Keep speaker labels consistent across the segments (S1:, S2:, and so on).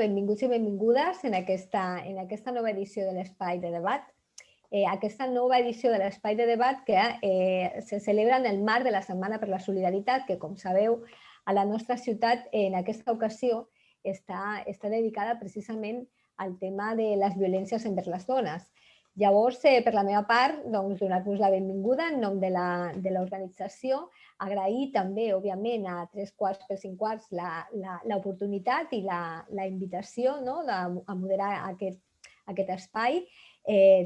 S1: Benvinguts i benvingudes en aquesta nova edició de l'Espai de Debat. Aquesta nova edició de l'Espai de Debat que se celebra en el marc de la Setmana per la Solidaritat, que, com sabeu, a la nostra ciutat en aquesta ocasió està dedicada precisament al tema de les violències envers les dones. Llavors, per la meva part, donar-vos la benvinguda en nom de l'organització, agrair també, òbviament, a 3/4 per 5/4 l'oportunitat i la invitació a moderar aquest espai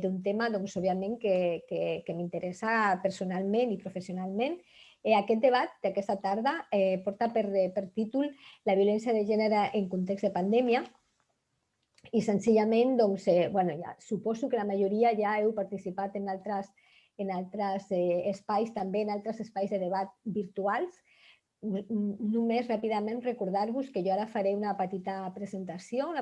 S1: d'un tema, òbviament, que m'interessa personalment i professionalment. Aquest debat d'aquesta tarda porta per títol la violència de gènere en context de pandèmia. I senzillament, suposo que la majoria ja heu participat en altres espais, també en altres espais de debat virtuals. Només ràpidament recordar-vos que jo ara faré una petita presentació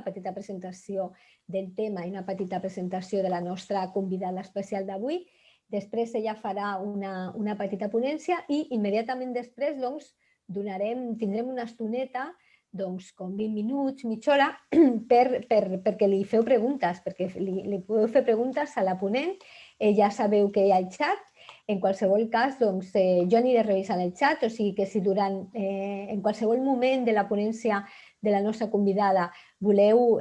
S1: del tema i una petita presentació de la nostra convidada especial d'avui. Després ella farà una petita ponència i immediatament després tindrem una estoneta, com 20 minuts, mitja hora, perquè li feu preguntes, perquè li podeu fer preguntes a la ponent. Ja sabeu que hi ha el xat. En qualsevol cas, jo aniré revisant el xat, o sigui que si en qualsevol moment de la ponència de la nostra convidada voleu,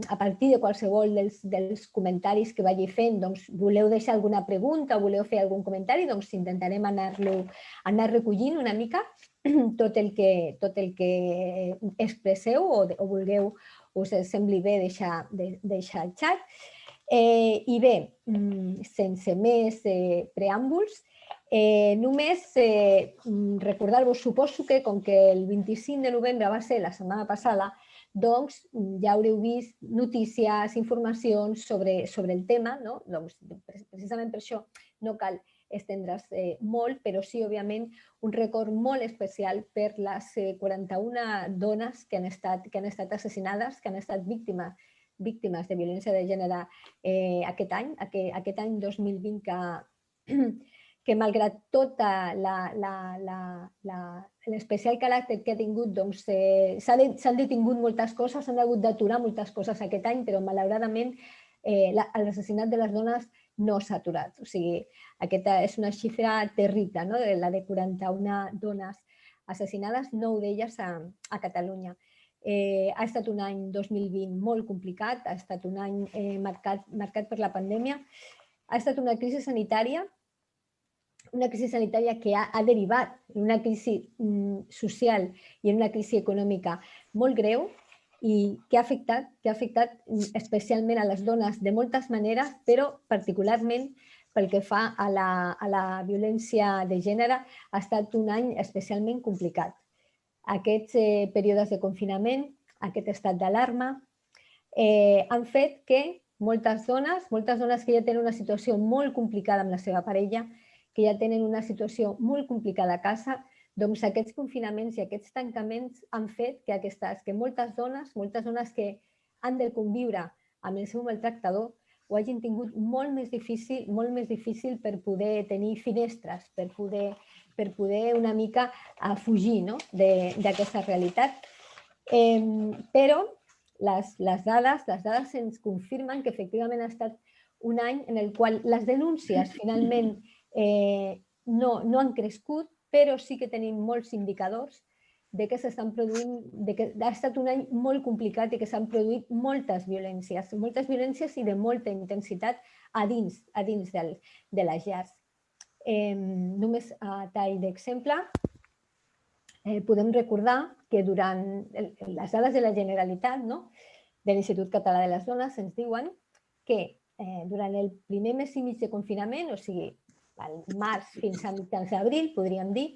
S1: a partir de qualsevol dels comentaris que vagi fent, voleu deixar alguna pregunta o voleu fer algun comentari, intentarem anar recollint una mica tot el que expresseu o vulgueu, us sembli bé deixar al xat. I bé, sense més preàmbuls, només recordar-vos, suposo que com que el 25 de novembre va ser la setmana passada, ja haureu vist notícies, informacions sobre el tema. Precisament per això no cal estendre's molt, però sí, òbviament, un record molt especial per les 41 dones que han estat assassinades, que han estat víctimes de violència de gènere aquest any 2020, que malgrat tot l'especial caràcter que ha tingut, s'han detingut moltes coses, s'han hagut d'aturar moltes coses aquest any, però malauradament l'assassinat de les dones no s'ha aturat. O sigui, aquesta és una xifra terrible, la de 41 dones assassinades, 9 d'elles a Catalunya. Ha estat un any 2020 molt complicat, ha estat un any marcat per la pandèmia, ha estat una crisi sanitària que ha derivat en una crisi social i en una crisi econòmica molt greu i que ha afectat especialment a les dones de moltes maneres, però particularment pel que fa a la violència de gènere ha estat un any especialment complicat. Aquests períodes de confinament, aquest estat d'alarma, han fet que moltes dones que ja tenen una situació molt complicada amb la seva parella, que ja tenen una situació molt complicada a casa, aquests confinaments i aquests tancaments han fet que moltes dones que han de conviure amb el seu maltractador ho hagin tingut molt més difícil per poder tenir finestres, per poder una mica fugir d'aquesta realitat. Però les dades ens confirmen que efectivament ha estat un any en el qual les denúncies finalment no han crescut, però sí que tenim molts indicadors de que ha estat un any molt complicat i que s'han produït moltes violències i de molta intensitat a dins de les llars. Només a tall d'exemple, podem recordar que durant les dades de la Generalitat, de l'Institut Català de les Dones, ens diuen que durant el primer mes i mig de confinament, o sigui, al març fins a mitjans d'abril, podríem dir,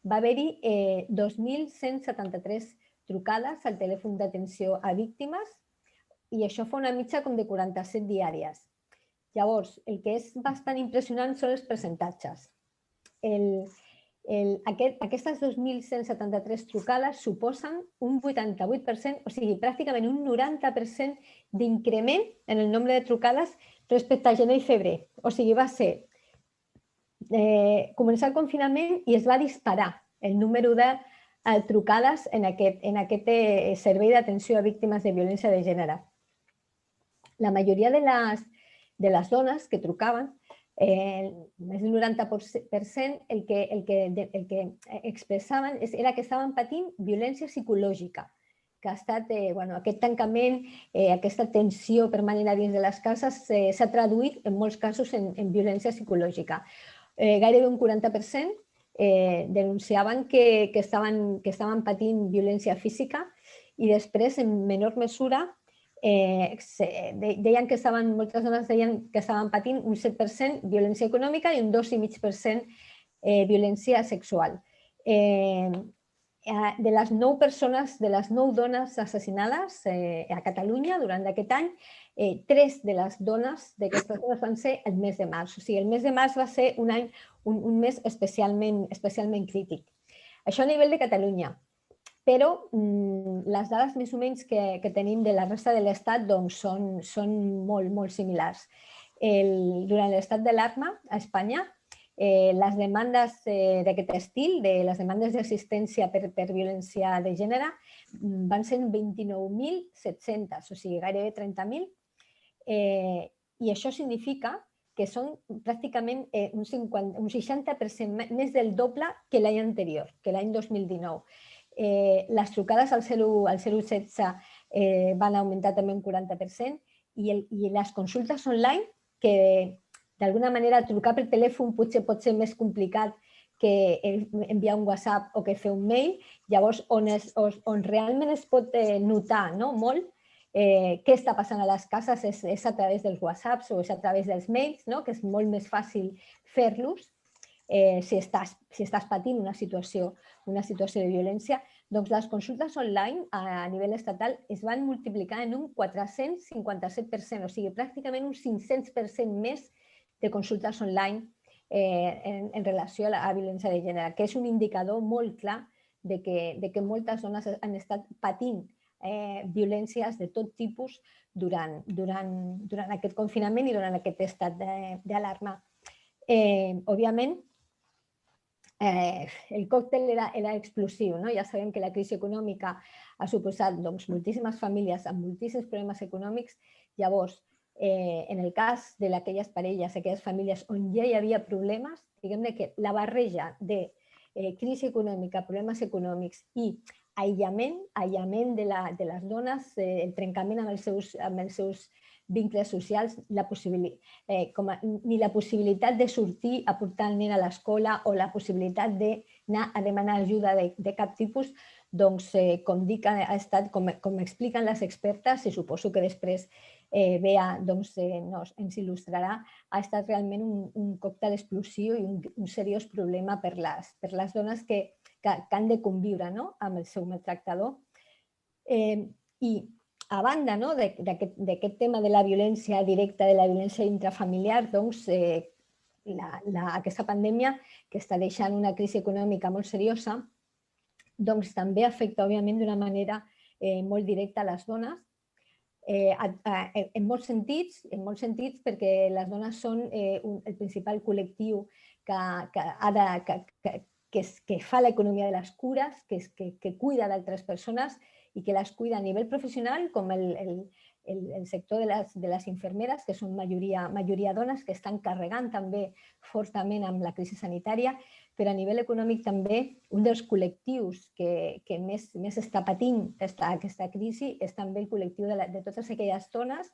S1: va haver-hi 2.173 trucades al telèfon d'atenció a víctimes i això fa una mitja com de 47 diàries. Llavors, el que és bastant impressionant són els percentatges. Aquestes 2.173 trucades suposen un 88%, o sigui, pràcticament un 90% d'increment en el nombre de trucades respecte a gener i febrer. O sigui, va ser començar el confinament i es va disparar el número trucades en aquest servei d'atenció a víctimes de violència de gènere. La majoria de les dones que trucaven, més del 90%, el que expressaven era que estaven patint violència psicològica, que ha estat, aquest tancament, aquesta tensió permanent a dins de les cases s'ha traduït en molts casos en violència psicològica. Gairebé un 40% denunciaven que estaven patint violència física i després, en menor mesura, deien que moltes dones deien que estaven patint un 7% violència econòmica i un 2,5% violència sexual. De les 9 persones, de les 9 dones assassinades a Catalunya durant aquest any, 3 de les dones d'aquestes dones van ser el mes de març. O sigui, el mes de març va ser un mes especialment crític. Això a nivell de Catalunya. Però les dades més o menys que tenim de la resta de l'Estat són molt similars. Durant l'estat d'alarma a Espanya, les demandes d'aquest estil, les demandes d'assistència per violència de gènere, van ser 29.700, o sigui, gairebé 30.000. I això significa que són pràcticament un 60% més del doble que l'any anterior, que l'any 2019. Les trucades al 016 van augmentar també un 40% i les consultes online, que d'alguna manera trucar per telèfon potser pot ser més complicat que enviar un WhatsApp o que fer un mail. Llavors, on realment es pot notar molt què està passant a les cases és a través dels WhatsApps o és a través dels mails, que és molt més fàcil fer-los si estàs patint una situació de violència. Doncs les consultes online a nivell estatal es van multiplicar en un 457%, o sigui, pràcticament un 500% més de consultes online en relació a la violència de gènere, que és un indicador molt clar de que moltes dones han estat patint violències de tot tipus durant aquest confinament i durant aquest estat d'alarma. Òbviament, el còctel era explosiu. Ja sabem que la crisi econòmica ha suposat moltíssimes famílies amb moltíssims problemes econòmics. Llavors, en el cas d'aquelles parelles, aquelles famílies on ja hi havia problemes, diguem-ne que la barreja de crisi econòmica, problemes econòmics i aïllament de les dones, el trencament amb els seus vincles socials, ni la possibilitat de sortir a portar el nen a l'escola o la possibilitat d'anar a demanar ajuda de cap tipus, doncs, com dic, ha estat, com expliquen les expertes, i suposo que després Bea ens il·lustrarà, ha estat realment un còctel explosiu i un seriós problema per les dones que han de conviure amb el seu maltractador. I a banda d'aquest tema de la violència directa, de la violència intrafamiliar, doncs aquesta pandèmia, que està deixant una crisi econòmica molt seriosa, doncs també afecta, òbviament, d'una manera molt directa a les dones, en molts sentits, perquè les dones són el principal col·lectiu que fa l'economia de les cures, que cuida d'altres persones i que les cuida a nivell professional, com el sector de les infermeres, que són majoria dones, que estan carregant també fortament amb la crisi sanitària, però a nivell econòmic també un dels col·lectius que més està patint aquesta crisi és també el col·lectiu de totes aquelles dones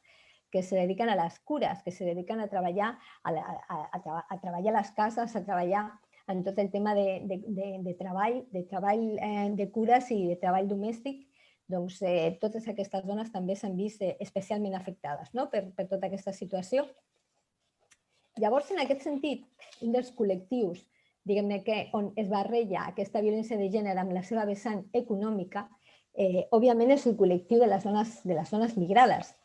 S1: que se dediquen a les cures, que se dediquen a treballar a les cases, a treballar en tot el tema de treball de cures i de treball domèstic. Doncs totes aquestes dones també s'han vist especialment afectades per tota aquesta situació. Llavors, en aquest sentit, un dels col·lectius, diguem-ne, on es barreja aquesta violència de gènere amb la seva vessant econòmica, òbviament és el col·lectiu de les dones migrades.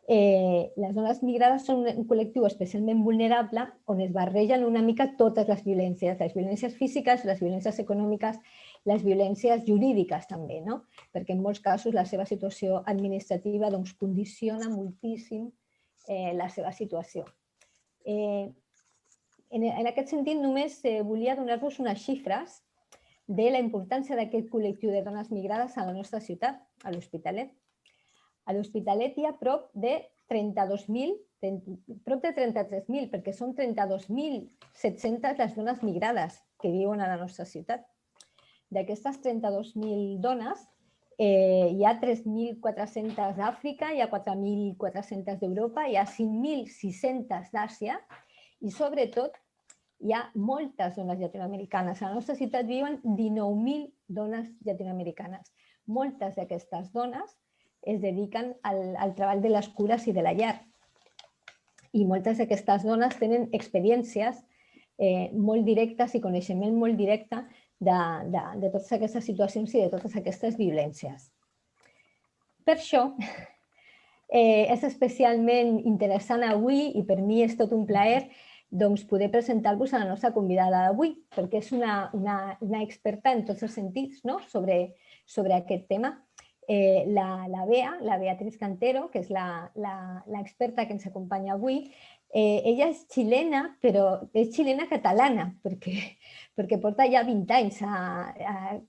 S1: Les dones migrades són un col·lectiu especialment vulnerable on es barregen una mica totes les violències físiques, les violències econòmiques, les violències jurídiques també, perquè en molts casos la seva situació administrativa condiciona moltíssim la seva situació. En aquest sentit, només volia donar-vos unes xifres de la importància d'aquest col·lectiu de dones migrades a la nostra ciutat, a l'Hospitalet. A l'Hospitalet hi ha prop de 32.000, prop de 33.000, perquè són 32.700 les dones migrades que viuen a la nostra ciutat. D'aquestes 32.000 dones, hi ha 3.400 d'Àfrica, hi ha 4.400 d'Europa, hi ha 5.600 d'Àsia i, sobretot, hi ha moltes dones llatinoamericanes. A la nostra ciutat viuen 19.000 dones llatinoamericanes. Moltes d'aquestes dones es dediquen al treball de les cures i de la llar. I moltes d'aquestes dones tenen experiències molt directes i coneixement molt directe de totes aquestes situacions i de totes aquestes violències. Per això és especialment interessant avui, i per mi és tot un plaer, poder presentar-vos a la nostra convidada d'avui, perquè és una experta en tots els sentits sobre aquest tema. La Bea, la Beatriz Cantero, que és l'experta que ens acompanya avui, ella és xilena, però és xilena catalana, perquè porta ja 20 anys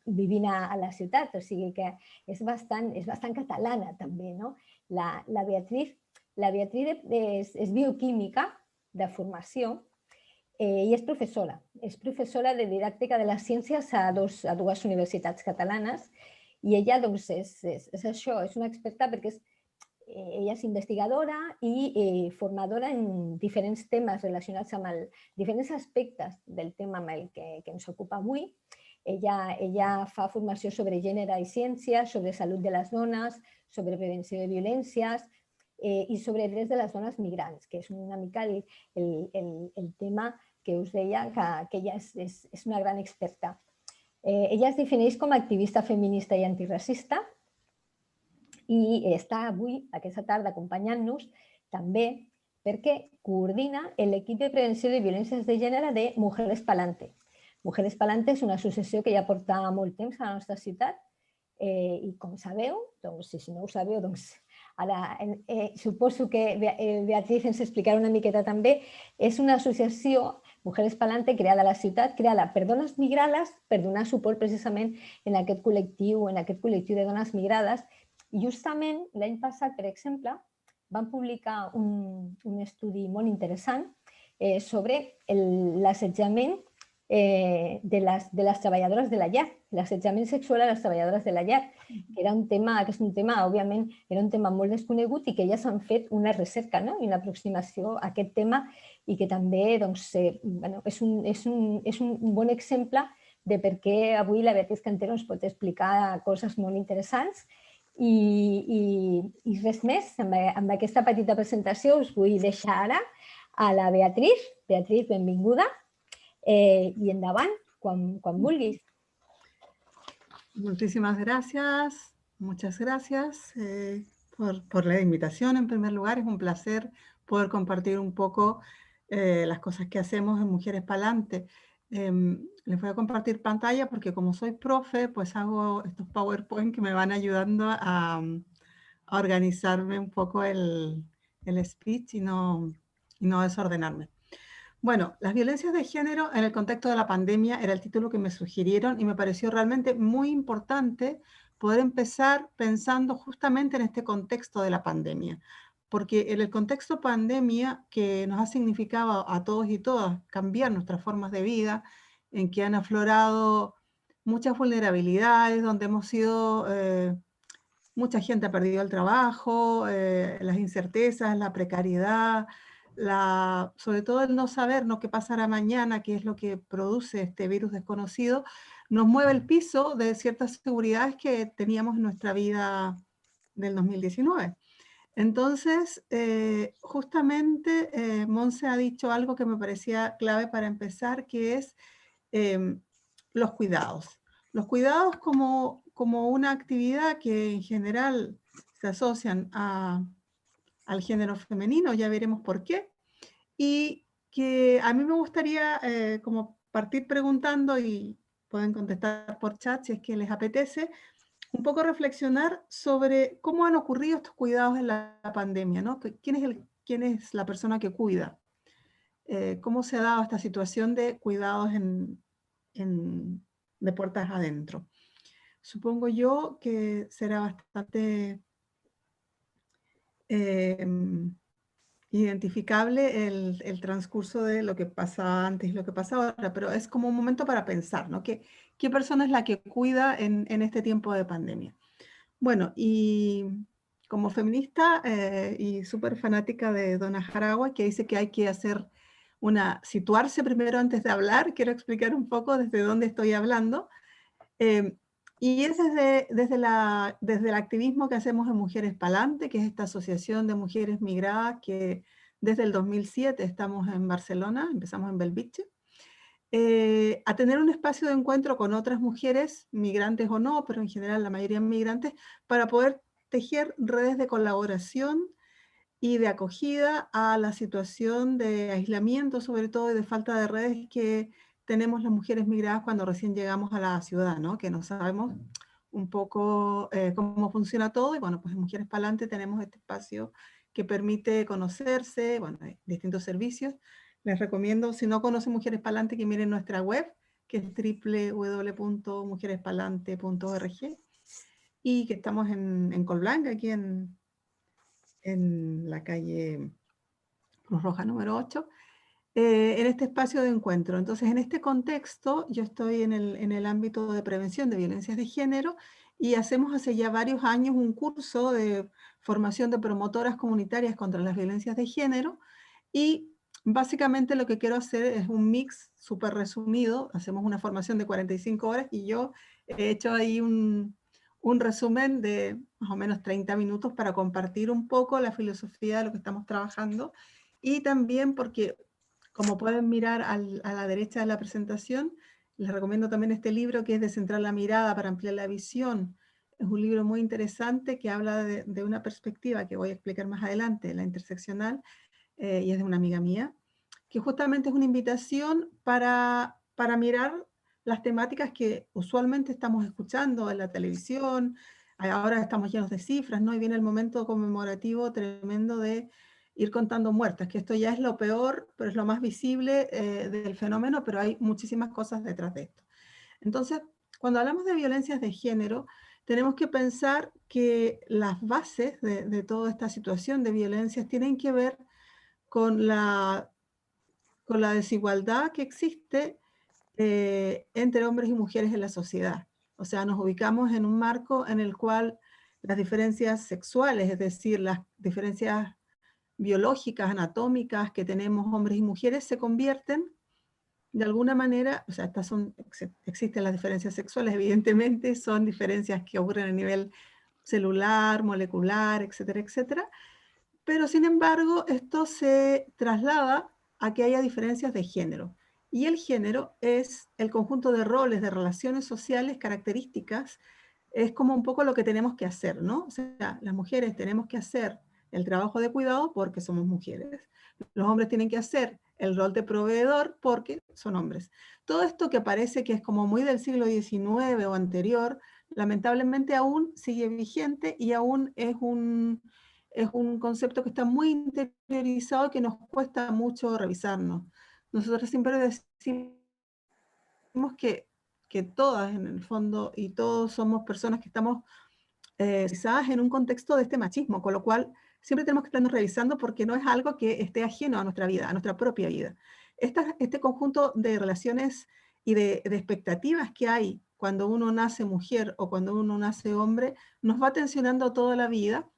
S1: vivint a la ciutat, o sigui que és bastant catalana també. La Beatriz és bioquímica de formació i és professora de didàctica de les ciències a dues universitats catalanes. I ella és això, és una experta perquè ella és investigadora i formadora en diferents temes relacionats amb diferents aspectes del tema amb el que ens ocupa avui. Ella fa formació sobre gènere i ciència, sobre salut de les dones, sobre prevenció de violències i sobre drets de les dones migrants, que és una mica el tema que us deia que ella és una gran experta. Ella es defineix com a activista feminista i antiracista i està avui, aquesta tarda, acompanyant-nos també perquè coordina l'equip de prevenció de violències de gènere de Mujeres Palante. Mujeres Palante és una associació que ja porta molt temps a la nostra ciutat i, com sabeu, si no ho sabeu, ara suposo que Beatriz ens explicarà una miqueta també, és una associació, Mujeres Palante, creada a la ciutat, creada per dones migrades per donar suport precisament en aquest col·lectiu de dones migrades. I justament l'any passat, per exemple, van publicar un estudi molt interessant sobre l'assetjament de les treballadores de la llar, l'assetjament sexual a les treballadores de la llar, que és un tema, òbviament, era un tema molt desconegut i que elles han fet una recerca i una aproximació a aquest tema i que també és un bon exemple de per què avui la Beatriz Cantero ens pot explicar coses molt interessants. I res més, amb aquesta petita presentació us vull deixar ara a la Beatriz. Beatriz, benvinguda. Y endavant, quan vulguis.
S2: Muchísimas gracias, muchas gracias por la invitación. En primer lugar, es un placer poder compartir un poco las cosas que hacemos en Mujeres Palante. Les voy a compartir pantalla porque como soy profe, pues hago estos PowerPoint que me van ayudando a organizarme un poco el speech y no desordenarme. Bueno, las violencias de género en el contexto de la pandemia era el título que me sugirieron y me pareció realmente muy importante poder empezar pensando justamente en este contexto de la pandemia. Porque en el contexto pandemia que nos ha significado a todos y todas cambiar nuestras formas de vida, en que han aflorado muchas vulnerabilidades, donde hemos sido, mucha gente ha perdido el trabajo, las incertezas, la precariedad, sobre todo el no saber qué pasará mañana, qué es lo que produce este virus desconocido, nos mueve el piso de ciertas seguridades que teníamos en nuestra vida del 2019. Entonces, justamente Monse ha dicho algo que me parecía clave para empezar, que es los cuidados. Los cuidados como una actividad que en general se asocian al género femenino, ya veremos por qué, y que a mí me gustaría como partir preguntando, y pueden contestar por chat si es que les apetece, un poco reflexionar sobre cómo han ocurrido estos cuidados en la pandemia, ¿no? ¿Quién es la persona que cuida? ¿Cómo se ha dado esta situación de cuidados en de puertas adentro. Supongo yo que será bastante identificable el transcurso de lo que pasa antes y lo que pasa ahora, pero es como un momento para pensar, ¿no? ¿Qué persona es la que cuida en este tiempo de pandemia? Bueno, y como feminista y súper fanática de Donna Haraway, que dice que hay que situarse primero antes de hablar, quiero explicar un poco desde dónde estoy hablando. Eh, y es desde el activismo que hacemos en Mujeres Palante, que es esta asociación de mujeres migradas que desde el 2007 estamos en Barcelona, empezamos en Belvitge, a tener un espacio de encuentro con otras mujeres, migrantes o no, pero en general la mayoría migrantes, para poder tejer redes de colaboración y de acogida a la situación de aislamiento, sobre todo, y de falta de redes que tenemos las mujeres migradas cuando recién llegamos a la ciudad, ¿no? Que no sabemos un poco cómo funciona todo. Y bueno, pues en Mujeres Palante tenemos este espacio que permite conocerse, bueno, hay distintos servicios. Les recomiendo, si no conocen Mujeres Palante, que miren nuestra web, que es www.mujerespalante.org, y que estamos en Colblanc, aquí en la calle Cruz Roja número 8, en este espacio de encuentro. Entonces, en este contexto, yo estoy en el ámbito de prevención de violencias de género y hacemos hace ya varios años un curso de formación de promotoras comunitarias contra las violencias de género, y básicamente lo que quiero hacer es un mix súper resumido. Hacemos una formación de 45 horas y yo he hecho ahí un resumen de más o menos 30 minutos para compartir un poco la filosofía de lo que estamos trabajando, y también porque, como pueden mirar a la derecha de la presentación, les recomiendo también este libro que es De centrar la mirada para ampliar la visión. Es un libro muy interesante que habla de una perspectiva que voy a explicar más adelante, la interseccional, y es de una amiga mía, que justamente es una invitación para mirar las temáticas que usualmente estamos escuchando en la televisión. Ahora estamos llenos de cifras, ¿no? Y viene el momento conmemorativo tremendo de ir contando muertes, que esto ya es lo peor, pero es lo más visible del fenómeno, pero hay muchísimas cosas detrás de esto. Entonces, cuando hablamos de violencias de género, tenemos que pensar que las bases de toda esta situación de violencias tienen que ver con con la desigualdad que existe entre hombres y mujeres en la sociedad. O sea, nos ubicamos en un marco en el cual las diferencias sexuales, es decir, las diferencias biológicas, anatómicas que tenemos hombres y mujeres, se convierten de alguna manera, o sea, existen las diferencias sexuales, evidentemente, son diferencias que ocurren a nivel celular, molecular, etcétera, etcétera, pero sin embargo, esto se traslada a que haya diferencias de género. Y el género es el conjunto de roles, de relaciones sociales, características, es como un poco lo que tenemos que hacer, ¿no? O sea, las mujeres tenemos que hacer el trabajo de cuidado porque somos mujeres. Los hombres tienen que hacer el rol de proveedor porque son hombres. Todo esto que parece que es como muy del siglo XIX o anterior, lamentablemente aún sigue vigente y aún es un concepto que está muy interiorizado y que nos cuesta mucho revisarnos. Nosotros siempre decimos que todas en el fondo y todos somos personas que estamos quizás en un contexto de este machismo, con lo cual siempre tenemos que estarnos revisando porque no es algo que esté ajeno a nuestra vida, a nuestra propia vida. Este conjunto de relaciones y de expectativas que hay cuando uno nace mujer o cuando uno nace hombre, nos va tensionando toda la vida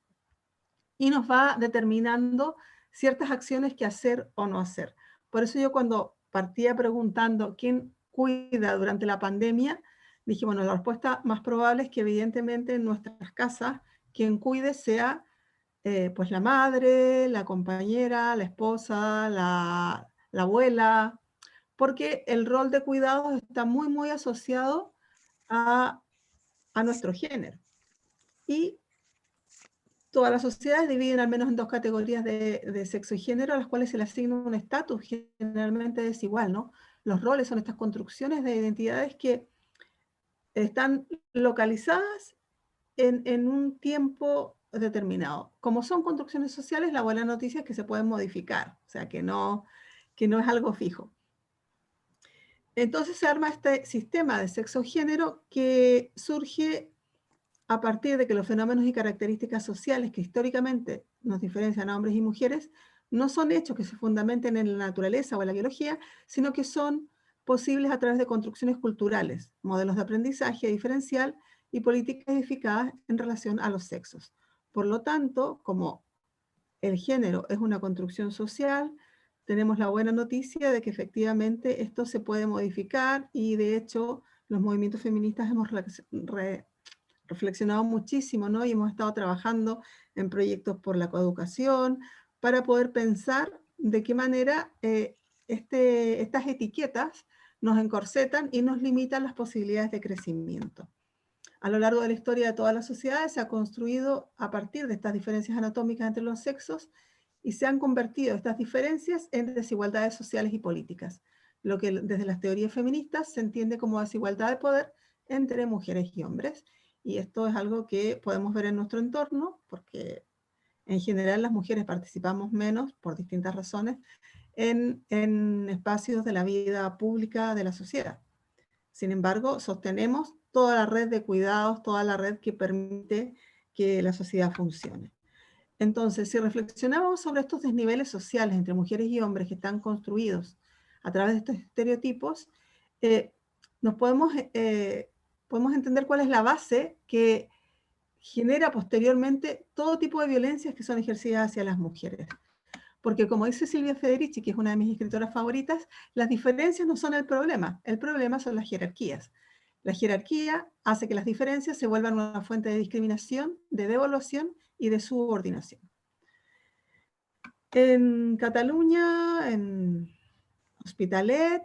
S2: y nos va determinando ciertas acciones que hacer o no hacer. Por eso yo, cuando partía preguntando quién cuida durante la pandemia, dije, bueno, la respuesta más probable es que evidentemente en nuestras casas quien cuide sea pues la madre, la compañera, la esposa, la abuela, porque el rol de cuidado está muy, muy asociado a, a nuestro género. Y todas las sociedades dividen al menos en dos categorías de sexo y género, a las cuales se le asigna un estatus generalmente desigual, ¿no? Los roles son estas construcciones de identidades que están localizadas en un tiempo determinado. Como son construcciones sociales, la buena noticia es que se pueden modificar, o sea, que no es algo fijo. Entonces se arma este sistema de sexo-género que surge a partir de que los fenómenos y características sociales que históricamente nos diferencian a hombres y mujeres no son hechos que se fundamenten en la naturaleza o en la biología, sino que son posibles a través de construcciones culturales, modelos de aprendizaje diferencial y políticas edificadas en relación a los sexos. Por lo tanto, como el género es una construcción social, tenemos la buena noticia de que efectivamente esto se puede modificar y de hecho los movimientos feministas hemos reflexionado muchísimo, ¿no? Y hemos estado trabajando en proyectos por la coeducación para poder pensar de qué manera estas etiquetas nos encorsetan y nos limitan las posibilidades de crecimiento. A lo largo de la historia de todas las sociedades se ha construido a partir de estas diferencias anatómicas entre los sexos y se han convertido estas diferencias en desigualdades sociales y políticas, lo que desde las teorías feministas se entiende como desigualdad de poder entre mujeres y hombres. Y esto es algo que podemos ver en nuestro entorno, porque en general las mujeres participamos menos, por distintas razones, en espacios de la vida pública de la sociedad. Sin embargo, sostenemos toda la red de cuidados, toda la red que permite que la sociedad funcione. Entonces, si reflexionamos sobre estos desniveles sociales entre mujeres y hombres que están construidos a través de estos estereotipos, eh, nos podemos entender cuál es la base que genera posteriormente todo tipo de violencias que son ejercidas hacia las mujeres. Porque como dice Silvia Federici, que es una de mis escritoras favoritas, las diferencias no son el problema son las jerarquías. La jerarquía hace que las diferencias se vuelvan una fuente de discriminación, de devaluación y de subordinación. En Cataluña, en Hospitalet,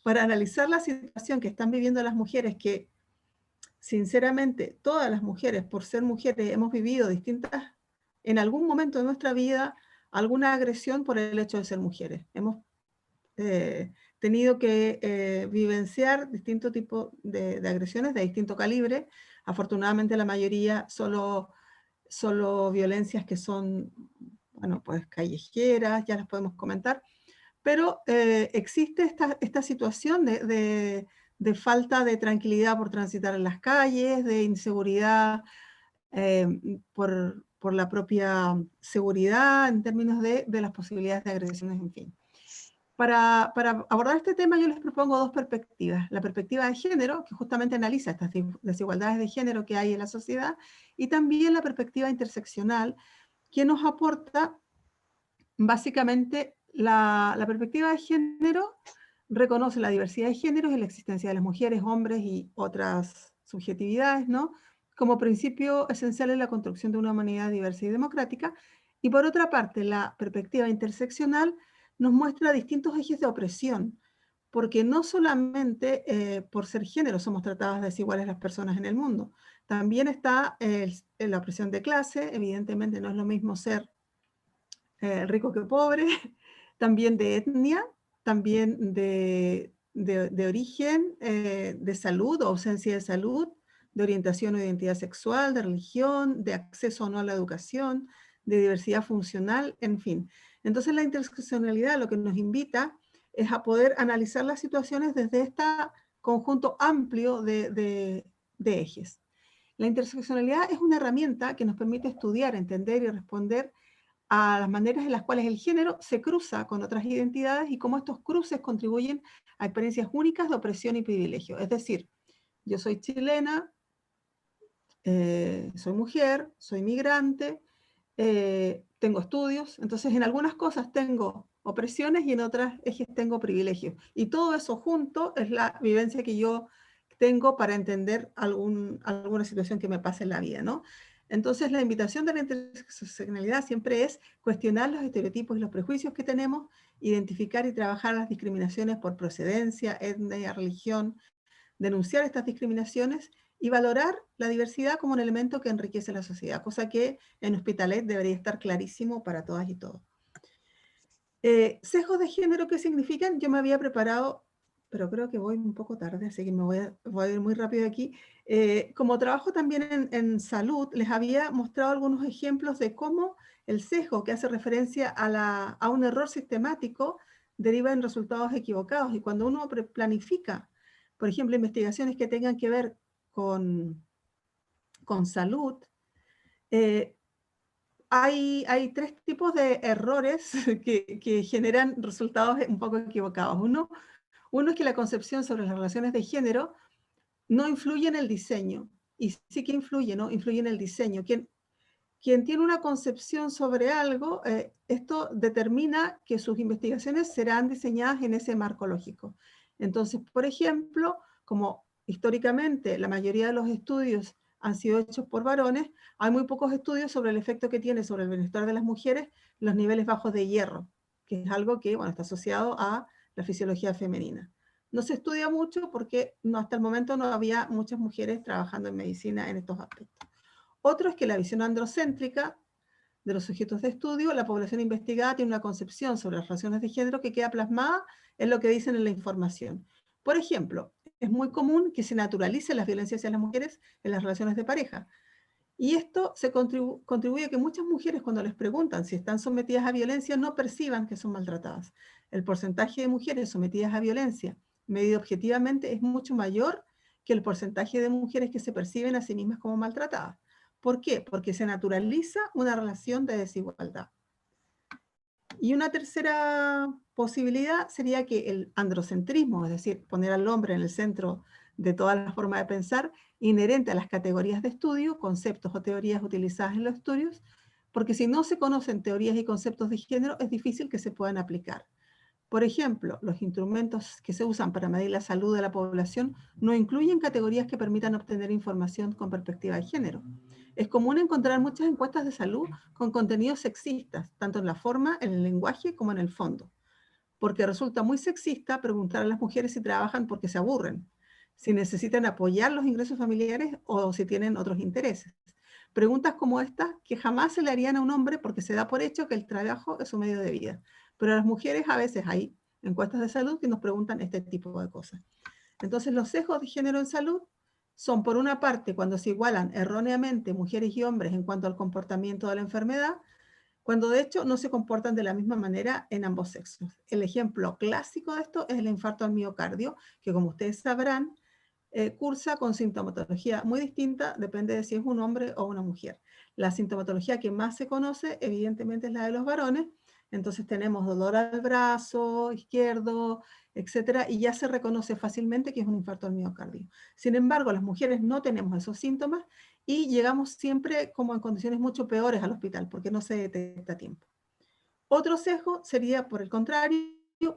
S2: para analizar la situación que están viviendo las mujeres, que sinceramente todas las mujeres, por ser mujeres, hemos vivido distintas, en algún momento de nuestra vida, alguna agresión por el hecho de ser mujeres. Hemos tenido que vivenciar distintos tipos de agresiones de distinto calibre. Afortunadamente la mayoría solo violencias que son, bueno, pues callejeras, ya las podemos comentar, pero existe esta situación de falta de tranquilidad por transitar en las calles, de inseguridad por la propia seguridad en términos de las posibilidades de agresiones, en fin. Para abordar este tema yo les propongo dos perspectivas. La perspectiva de género, que justamente analiza estas desigualdades de género que hay en la sociedad, y también la perspectiva interseccional, que nos aporta básicamente la perspectiva de género, reconoce la diversidad de géneros y la existencia de las mujeres, hombres y otras subjetividades, ¿no? Como principio esencial en la construcción de una humanidad diversa y democrática. Y por otra parte, la perspectiva interseccional nos muestra distintos ejes de opresión, porque no solamente por ser género somos tratadas desiguales las personas en el mundo, también está la opresión de clase. Evidentemente no es lo mismo ser rico que pobre, también de etnia, también de origen, de salud o ausencia de salud, de orientación o identidad sexual, de religión, de acceso o no a la educación, de diversidad funcional, en fin. Entonces la interseccionalidad lo que nos invita es a poder analizar las situaciones desde este conjunto amplio de ejes. La interseccionalidad es una herramienta que nos permite estudiar, entender y responder a las maneras en las cuales el género se cruza con otras identidades y cómo estos cruces contribuyen a experiencias únicas de opresión y privilegio. Es decir, yo soy chilena, soy mujer, soy migrante, tengo estudios, entonces en algunas cosas tengo opresiones y en otras ejes tengo privilegios. Y todo eso junto es la vivencia que yo tengo para entender alguna situación que me pase en la vida, ¿no? Entonces la invitación de la interseccionalidad siempre es cuestionar los estereotipos y los prejuicios que tenemos, identificar y trabajar las discriminaciones por procedencia, etnia, religión, denunciar estas discriminaciones y valorar la diversidad como un elemento que enriquece la sociedad, cosa que en Hospitalet debería estar clarísimo para todas y todos. Sesgos de género, ¿qué significan? Yo me había preparado, pero creo que voy un poco tarde, así que voy a ir muy rápido aquí. Como trabajo también en salud, les había mostrado algunos ejemplos de cómo el sesgo, que hace referencia a un error sistemático, deriva en resultados equivocados. Y cuando uno planifica, por ejemplo, investigaciones que tengan que ver con salud, hay tres tipos de errores que generan resultados un poco equivocados. Uno es que la concepción sobre las relaciones de género no influye en el diseño, y sí que influye, ¿no? Influye en el diseño. Quien tiene una concepción sobre algo, esto determina que sus investigaciones serán diseñadas en ese marco lógico. Entonces, por ejemplo, como históricamente la mayoría de los estudios han sido hechos por varones, hay muy pocos estudios sobre el efecto que tiene sobre el bienestar de las mujeres los niveles bajos de hierro, que es algo que, bueno, está asociado a la fisiología femenina. No se estudia mucho porque hasta el momento no había muchas mujeres trabajando en medicina en estos aspectos. Otro es que la visión androcéntrica de los sujetos de estudio, la población investigada tiene una concepción sobre las relaciones de género que queda plasmada en lo que dicen en la información. Por ejemplo, es muy común que se naturalicen las violencias hacia las mujeres en las relaciones de pareja. Y esto contribuye a que muchas mujeres, cuando les preguntan si están sometidas a violencia, no perciban que son maltratadas. El porcentaje de mujeres sometidas a violencia, medido objetivamente, es mucho mayor que el porcentaje de mujeres que se perciben a sí mismas como maltratadas. ¿Por qué? Porque se naturaliza una relación de desigualdad. Y una tercera posibilidad sería que el androcentrismo, es decir, poner al hombre en el centro de toda la forma de pensar, inherente a las categorías de estudio, conceptos o teorías utilizadas en los estudios, porque si no se conocen teorías y conceptos de género, es difícil que se puedan aplicar. Por ejemplo, los instrumentos que se usan para medir la salud de la población no incluyen categorías que permitan obtener información con perspectiva de género. Es común encontrar muchas encuestas de salud con contenidos sexistas, tanto en la forma, en el lenguaje, como en el fondo, porque resulta muy sexista preguntar a las mujeres si trabajan porque se aburren, si necesitan apoyar los ingresos familiares o si tienen otros intereses. Preguntas como estas que jamás se le harían a un hombre porque se da por hecho que el trabajo es su medio de vida. Pero a las mujeres a veces hay encuestas de salud que nos preguntan este tipo de cosas. Entonces los sesgos de género en salud son, por una parte, cuando se igualan erróneamente mujeres y hombres en cuanto al comportamiento de la enfermedad, cuando de hecho no se comportan de la misma manera en ambos sexos. El ejemplo clásico de esto es el infarto al miocardio, que como ustedes sabrán, cursa con sintomatología muy distinta, depende de si es un hombre o una mujer. La sintomatología que más se conoce, evidentemente, es la de los varones. Entonces tenemos dolor al brazo izquierdo, etcétera, y ya se reconoce fácilmente que es un infarto al miocardio. Sin embargo, las mujeres no tenemos esos síntomas y llegamos siempre como en condiciones mucho peores al hospital porque no se detecta a tiempo. Otro sesgo sería, por el contrario,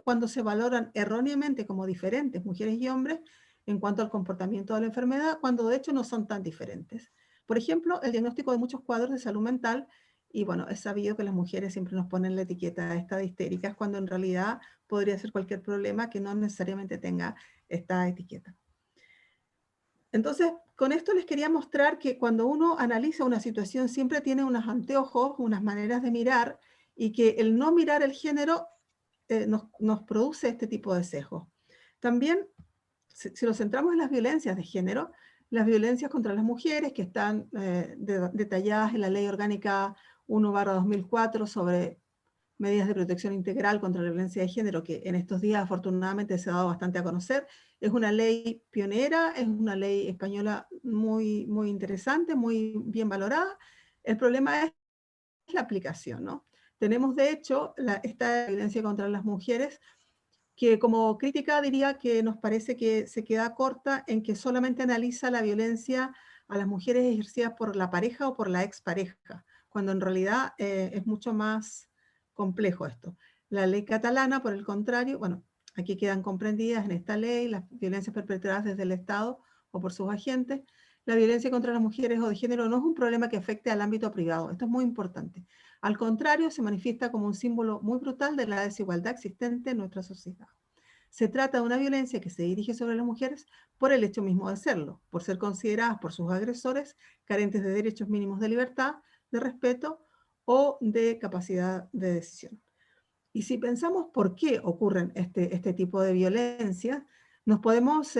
S2: cuando se valoran erróneamente como diferentes mujeres y hombres en cuanto al comportamiento de la enfermedad, cuando de hecho no son tan diferentes. Por ejemplo, el diagnóstico de muchos cuadros de salud mental, y bueno, es sabido que las mujeres siempre nos ponen la etiqueta esta de histéricas, cuando en realidad podría ser cualquier problema que no necesariamente tenga esta etiqueta. Entonces, con esto les quería mostrar que cuando uno analiza una situación siempre tiene unos anteojos, unas maneras de mirar, y que el no mirar el género nos produce este tipo de sesgos. También, si nos centramos en las violencias de género, las violencias contra las mujeres que están detalladas en la Ley Orgánica 1/2004 sobre medidas de protección integral contra la violencia de género, que en estos días afortunadamente se ha dado bastante a conocer. Es una ley pionera, es una ley española muy, muy interesante, muy bien valorada. El problema es la aplicación, ¿no? Tenemos de hecho esta violencia contra las mujeres, que como crítica diría que nos parece que se queda corta en que solamente analiza la violencia a las mujeres ejercidas por la pareja o por la expareja, cuando en realidad es mucho más complejo esto. La ley catalana, por el contrario, bueno, aquí quedan comprendidas en esta ley las violencias perpetradas desde el Estado o por sus agentes. La violencia contra las mujeres o de género no es un problema que afecte al ámbito privado, esto es muy importante. Al contrario, se manifiesta como un símbolo muy brutal de la desigualdad existente en nuestra sociedad. Se trata de una violencia que se dirige sobre las mujeres por el hecho mismo de serlo, por ser consideradas por sus agresores carentes de derechos mínimos de libertad, de respeto o de capacidad de decisión. Y si pensamos por qué ocurren este tipo de violencia, nos podemos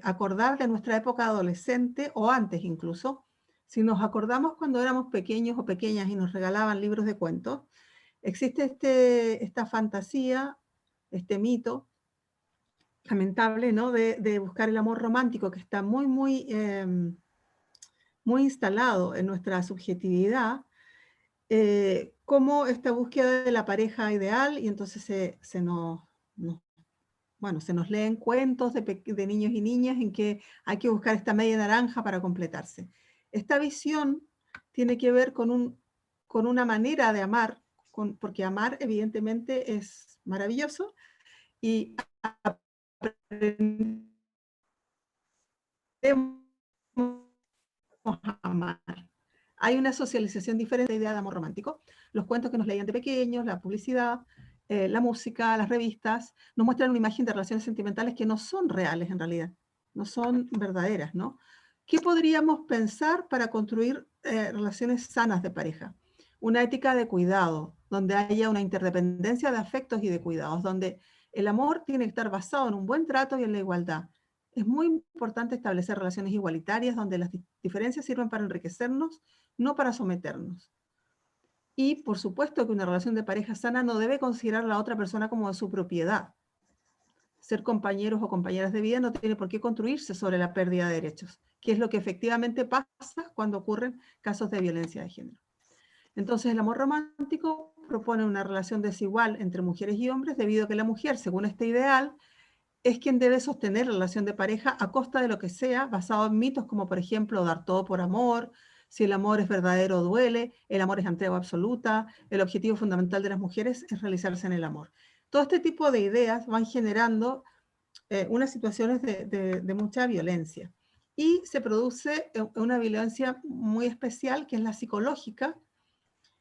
S2: acordar de nuestra época adolescente o antes incluso. Si nos acordamos cuando éramos pequeños o pequeñas y nos regalaban libros de cuentos, existe esta fantasía este mito lamentable, ¿no? De buscar el amor romántico, que está muy instalado en nuestra subjetividad, como esta búsqueda de la pareja ideal, y entonces bueno, se nos leen cuentos de niños y niñas en que hay que buscar esta media naranja para completarse. Esta visión tiene que ver con una manera de amar, porque amar evidentemente es maravilloso, y aprendemos a amar. Hay una socialización diferente de la idea de amor romántico. Los cuentos que nos leían de pequeños, la publicidad, la música, las revistas, nos muestran una imagen de relaciones sentimentales que no son reales en realidad, no son verdaderas, ¿no? ¿Qué podríamos pensar para construir relaciones sanas de pareja? Una ética de cuidado, donde haya una interdependencia de afectos y de cuidados, donde el amor tiene que estar basado en un buen trato y en la igualdad. Es muy importante establecer relaciones igualitarias donde las diferencias sirven para enriquecernos, no para someternos. Y por supuesto que una relación de pareja sana no debe considerar a la otra persona como de su propiedad. Ser compañeros o compañeras de vida no tiene por qué construirse sobre la pérdida de derechos, que es lo que efectivamente pasa cuando ocurren casos de violencia de género. Entonces el amor romántico propone una relación desigual entre mujeres y hombres debido a que la mujer, según este ideal, es quien debe sostener la relación de pareja a costa de lo que sea, basado en mitos como por ejemplo dar todo por amor, si el amor es verdadero duele, el amor es entrega absoluta, el objetivo fundamental de las mujeres es realizarse en el amor. Todo este tipo de ideas van generando unas situaciones de mucha violencia. Y se produce una violencia muy especial, que es la psicológica,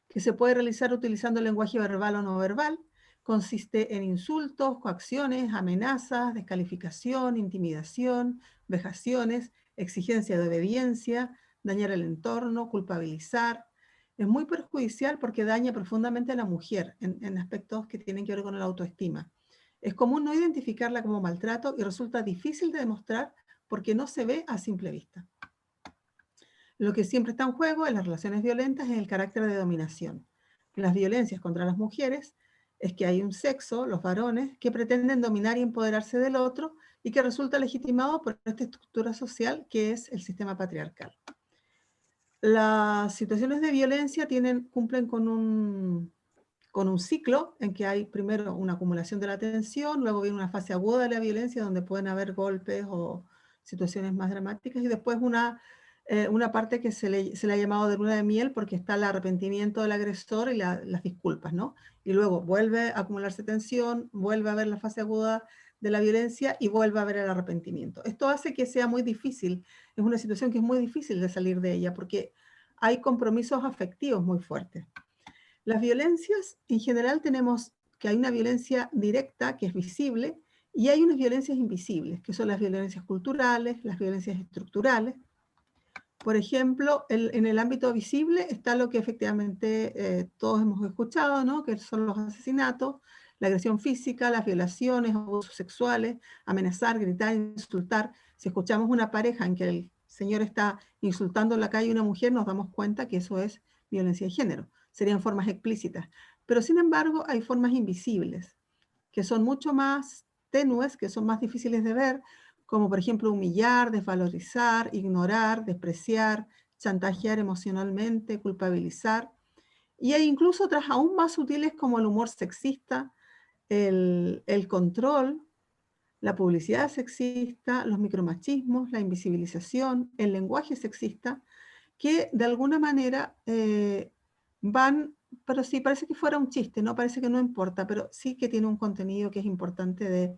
S2: que se puede realizar utilizando el lenguaje verbal o no verbal. Consiste en insultos, coacciones, amenazas, descalificación, intimidación, vejaciones, exigencia de obediencia, dañar el entorno, culpabilizar. Es muy perjudicial porque daña profundamente a la mujer en aspectos que tienen que ver con la autoestima. Es común no identificarla como maltrato y resulta difícil de demostrar porque no se ve a simple vista. Lo que siempre está en juego en las relaciones violentas es el carácter de dominación. Las violencias contra las mujeres es que hay un sexo, los varones, que pretenden dominar y empoderarse del otro y que resulta legitimado por esta estructura social que es el sistema patriarcal. Las situaciones de violencia cumplen con un ciclo en que hay primero una acumulación de la tensión, luego viene una fase aguda de la violencia donde pueden haber golpes o situaciones más dramáticas y después una parte que se le ha llamado de luna de miel porque está el arrepentimiento del agresor y las disculpas, ¿no? Y luego vuelve a acumularse tensión, vuelve a haber la fase aguda de la violencia y vuelve a haber el arrepentimiento. Esto hace que sea muy difícil, es una situación que es muy difícil de salir de ella porque hay compromisos afectivos muy fuertes. Las violencias, en general tenemos que hay una violencia directa que es visible y hay unas violencias invisibles, que son las violencias culturales, las violencias estructurales. Por ejemplo, en el ámbito visible está lo que efectivamente todos hemos escuchado, ¿no? Que son los asesinatos, la agresión física, las violaciones, abusos sexuales, amenazar, gritar, insultar. Si escuchamos una pareja en que el señor está insultando en la calle a una mujer, nos damos cuenta que eso es violencia de género. Serían formas explícitas. Pero sin embargo, hay formas invisibles, que son mucho más tenues, que son más difíciles de ver, como por ejemplo humillar, desvalorizar, ignorar, despreciar, chantajear emocionalmente, culpabilizar. Y hay incluso otras aún más sutiles como el humor sexista, el control, la publicidad sexista, los micromachismos, la invisibilización, el lenguaje sexista, que de alguna manera van, pero sí, parece que fuera un chiste, ¿no? Parece que no importa, pero sí que tiene un contenido que es importante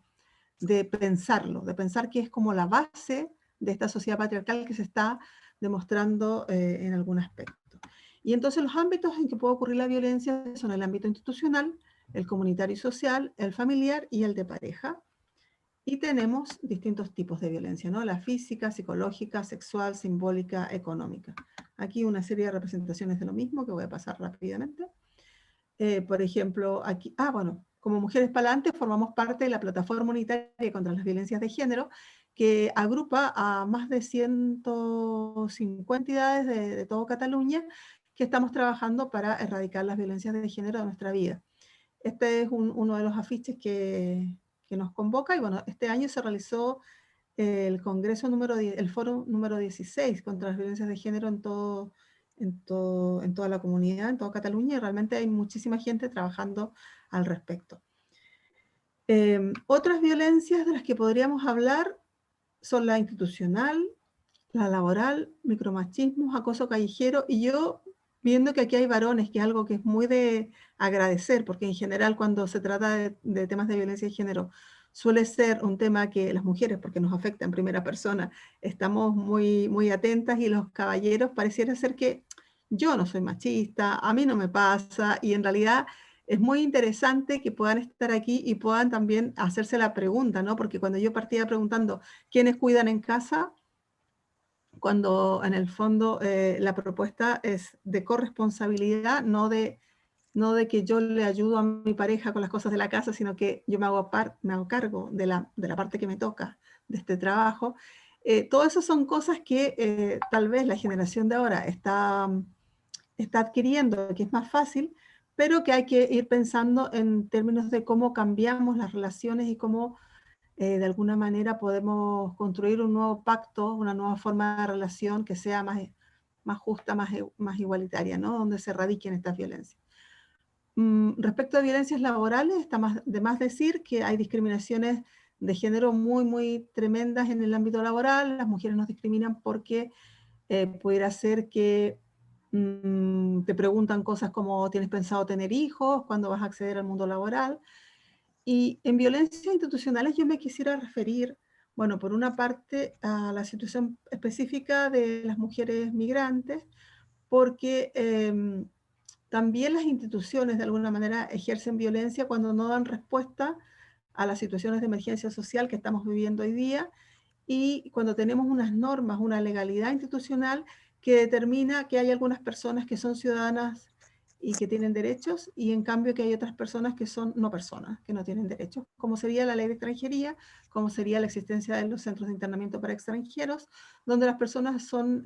S2: de pensarlo, de pensar que es como la base de esta sociedad patriarcal que se está demostrando en algún aspecto. Y entonces los ámbitos en que puede ocurrir la violencia son el ámbito institucional, el comunitario y social, el familiar y el de pareja. Y tenemos distintos tipos de violencia, ¿no? La física, psicológica, sexual, simbólica, económica. Aquí una serie de representaciones de lo mismo que voy a pasar rápidamente. Por ejemplo, aquí, bueno, como Mujeres para Adelante formamos parte de la Plataforma Unitaria contra las Violencias de Género, que agrupa a más de 150 entidades de todo Cataluña que estamos trabajando para erradicar las violencias de género de nuestra vida. Este es uno de los afiches que nos convoca, y bueno, este año se realizó el congreso el foro número 16 contra las violencias de género en toda la comunidad, en toda Cataluña, y realmente hay muchísima gente trabajando al respecto. Otras violencias de las que podríamos hablar son la institucional, la laboral, micromachismos, acoso callejero, y yo viendo que aquí hay varones, que es algo que es muy de agradecer, porque en general cuando se trata de temas de violencia de género, suele ser un tema que las mujeres, porque nos afecta en primera persona, estamos muy, muy atentas, y los caballeros pareciera ser que yo no soy machista, a mí no me pasa, y en realidad es muy interesante que puedan estar aquí y puedan también hacerse la pregunta, ¿no? Porque cuando yo partía preguntando quiénes cuidan en casa, cuando en el fondo la propuesta es de corresponsabilidad, no de que yo le ayudo a mi pareja con las cosas de la casa, sino que yo me hago cargo de la parte que me toca de este trabajo. Todo eso son cosas que tal vez la generación de ahora está adquiriendo, que es más fácil, pero que hay que ir pensando en términos de cómo cambiamos las relaciones y cómo de alguna manera podemos construir un nuevo pacto, una nueva forma de relación que sea más justa, más igualitaria, ¿no? Donde se erradiquen estas violencias. Respecto a violencias laborales, está de más decir que hay discriminaciones de género muy, muy tremendas en el ámbito laboral. Las mujeres nos discriminan porque pudiera ser que te preguntan cosas como ¿tienes pensado tener hijos? ¿Cuándo vas a acceder al mundo laboral? Y en violencias institucionales yo me quisiera referir, bueno, por una parte a la situación específica de las mujeres migrantes, porque también las instituciones de alguna manera ejercen violencia cuando no dan respuesta a las situaciones de emergencia social que estamos viviendo hoy día, y cuando tenemos unas normas, una legalidad institucional que determina que hay algunas personas que son ciudadanas y que tienen derechos, y en cambio que hay otras personas que son no personas, que no tienen derechos, como sería la ley de extranjería, como sería la existencia de los centros de internamiento para extranjeros, donde las personas son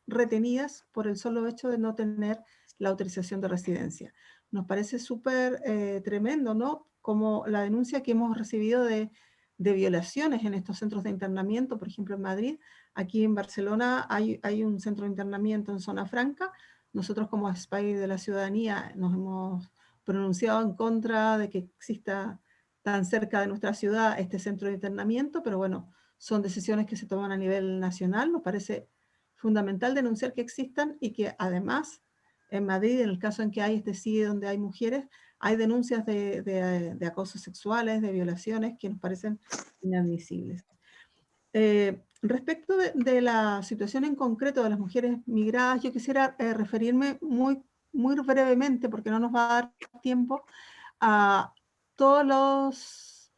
S2: retenidas por el solo hecho de no tener la autorización de residencia. Nos parece súper tremendo, ¿no? Como la denuncia que hemos recibido de violaciones en estos centros de internamiento, por ejemplo en Madrid. Aquí en Barcelona hay un centro de internamiento en Zona Franca. Nosotros como SPY de la Ciudadanía nos hemos pronunciado en contra de que exista tan cerca de nuestra ciudad este centro de internamiento, pero bueno, son decisiones que se toman a nivel nacional. Nos parece fundamental denunciar que existan, y que además en Madrid, en el caso en que hay este CIE donde hay mujeres, hay denuncias de acosos sexuales, de violaciones, que nos parecen inadmisibles. Respecto de la situación en concreto de las mujeres migradas, yo quisiera referirme muy, muy brevemente, porque no nos va a dar tiempo, a todos los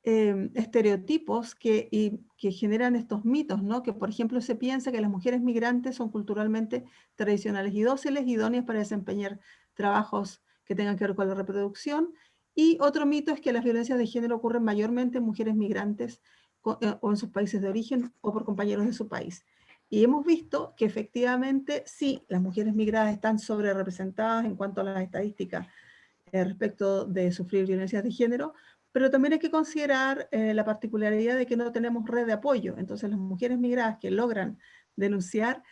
S2: estereotipos que generan estos mitos, ¿no? Que, por ejemplo, se piensa que las mujeres migrantes son culturalmente tradicionales y dóciles, idóneas para desempeñar trabajos que tengan que ver con la reproducción. Y otro mito es que las violencias de género ocurren mayormente en mujeres migrantes o en sus países de origen o por compañeros de su país. Y hemos visto que efectivamente sí, las mujeres migradas están sobre representadas en cuanto a las estadísticas respecto de sufrir violencias de género, pero también hay que considerar la particularidad de que no tenemos red de apoyo. Entonces las mujeres migradas que logran denunciar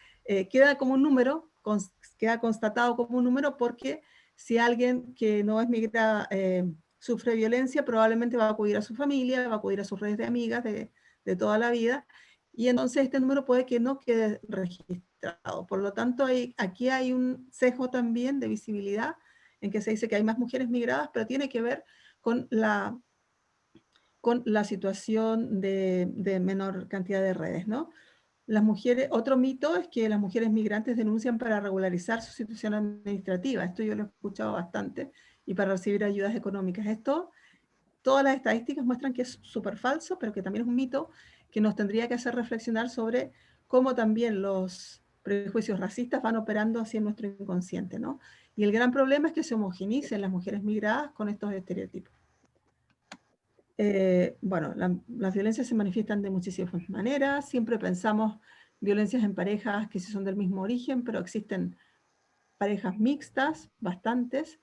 S2: queda como un número, queda constatado como un número, porque si alguien que no es migrada sufre violencia, probablemente va a acudir a su familia, va a acudir a sus redes de amigas de toda la vida, y entonces este número puede que no quede registrado. Por lo tanto, aquí hay un sesgo también de visibilidad, en que se dice que hay más mujeres migradas, pero tiene que ver con la situación de menor cantidad de redes, ¿no? Las mujeres, otro mito es que las mujeres migrantes denuncian para regularizar su situación administrativa. Esto yo lo he escuchado bastante, y para recibir ayudas económicas. Todas las estadísticas muestran que es súper falso, pero que también es un mito que nos tendría que hacer reflexionar sobre cómo también los prejuicios racistas van operando así en nuestro inconsciente, ¿no? Y el gran problema es que se homogenicen las mujeres migradas con estos estereotipos. Bueno, las violencias se manifiestan de muchísimas maneras. Siempre pensamos violencias en parejas que sí son del mismo origen, pero existen parejas mixtas, bastantes.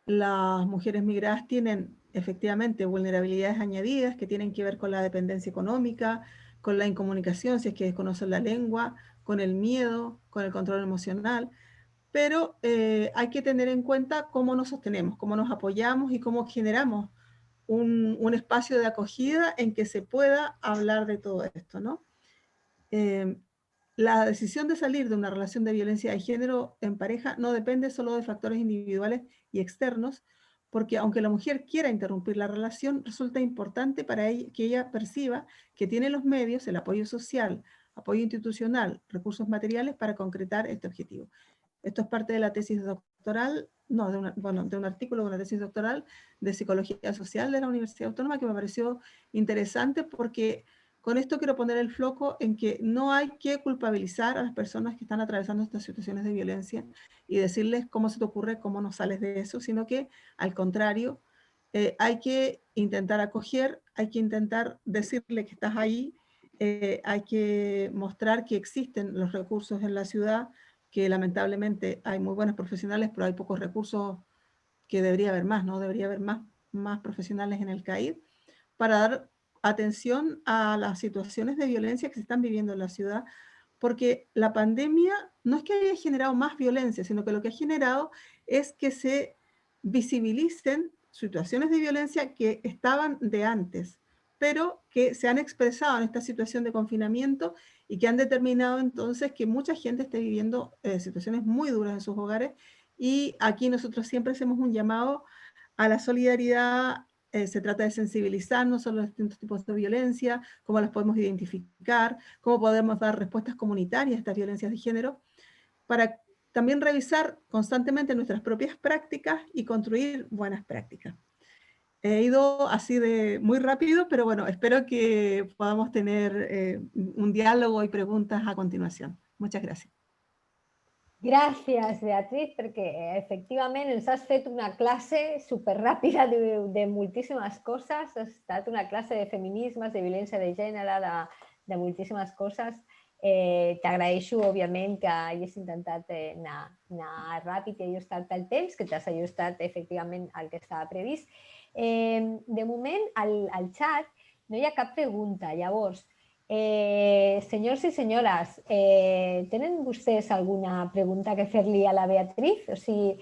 S2: Las mujeres migradas tienen efectivamente vulnerabilidades añadidas que tienen que ver con la dependencia económica, con la incomunicación, si es que desconocen la lengua, con el miedo, con el control emocional, pero hay que tener en cuenta cómo nos sostenemos, cómo nos apoyamos y cómo generamos un espacio de acogida en que se pueda hablar de todo esto, ¿no? Eh, la decisión de salir de una relación de violencia de género en pareja no depende solo de factores individuales y externos, porque aunque la mujer quiera interrumpir la relación, resulta importante para ella que ella perciba que tiene los medios, el apoyo social, apoyo institucional, recursos materiales para concretar este objetivo. Esto es parte de la tesis doctoral, no, de un artículo de una tesis doctoral de Psicología Social de la Universidad Autónoma que me pareció interesante porque con esto quiero poner el foco en que no hay que culpabilizar a las personas que están atravesando estas situaciones de violencia y decirles cómo se te ocurre, cómo no sales de eso, sino que al contrario, hay que intentar acoger, hay que intentar decirle que estás ahí, hay que mostrar que existen los recursos en la ciudad, que lamentablemente hay muy buenos profesionales, pero hay pocos recursos que debería haber más, ¿no? Debería haber más profesionales en el CAID para dar atención a las situaciones de violencia que se están viviendo en la ciudad, porque la pandemia no es que haya generado más violencia, sino que lo que ha generado es que se visibilicen situaciones de violencia que estaban de antes, pero que se han expresado en esta situación de confinamiento y que han determinado entonces que mucha gente esté viviendo situaciones muy duras en sus hogares. Y aquí nosotros siempre hacemos un llamado a la solidaridad. Se trata de sensibilizarnos sobre los distintos tipos de violencia, cómo las podemos identificar, cómo podemos dar respuestas comunitarias a estas violencias de género, para también revisar constantemente nuestras propias prácticas y construir buenas prácticas. He ido así de muy rápido, pero bueno, espero que podamos tener un diálogo y preguntas a continuación. Muchas gracias.
S1: Gràcies, Beatriz, perquè efectivament ens has fet una classe superràpida de moltíssimes coses. Ha estat una classe de feminismes, de violència de gènere, de moltíssimes coses. T'agraeixo, òbviament, que hagis intentat anar ràpid i ajustar-te al temps, que t'has ajustat efectivament al que estava previst. De moment, al xat no hi ha cap pregunta. Llavors, senyors i senyores, tenen vostès alguna pregunta que fer-li a la Beatriz? O sigui,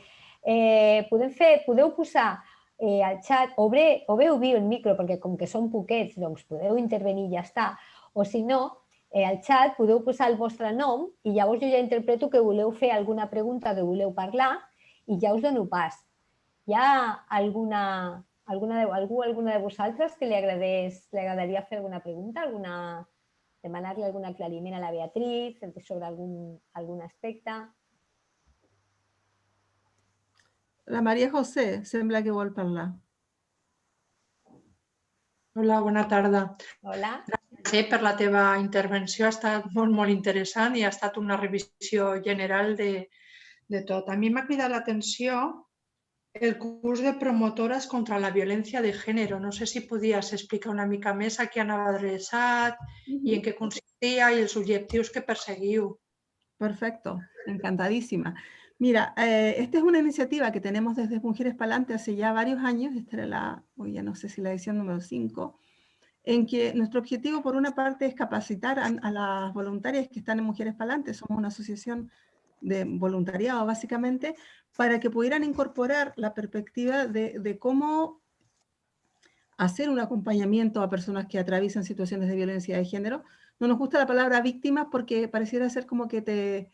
S1: podeu posar al xat, o bé obrir el micro, perquè com que són poquets, doncs podeu intervenir i ja està, o si no, al xat podeu posar el vostre nom i llavors jo ja interpreto que voleu fer alguna pregunta, que voleu parlar i ja us dono pas. Hi ha alguna de vosaltres que li agradaria fer alguna pregunta, demanar-li algun aclariment a la Beatriz sobre algun aspecte?
S2: La Maria José sembla que vol parlar.
S3: Hola, bona tarda.
S1: Hola.
S3: Gràcies per la teva intervenció, ha estat molt interessant i ha estat una revisió general de tot. A mi m'ha cridat l'atenció el curs de promotoras contra la violencia de género. No sé si podies explicar una mica més a què anava adreçat i en què consistia i els objectius que perseguiu.
S2: Perfecto, encantadísima. Mira, esta es una iniciativa que tenemos desde Mujeres Palante hace ya varios años, esta era hoy ya no sé si la edición número 5, en que nuestro objetivo por una parte es capacitar a las voluntarias que están en Mujeres Palante, somos una asociación de voluntariado básicamente, para que pudieran incorporar la perspectiva de cómo hacer un acompañamiento a personas que atraviesan situaciones de violencia de género. No nos gusta la palabra víctima porque pareciera ser como que te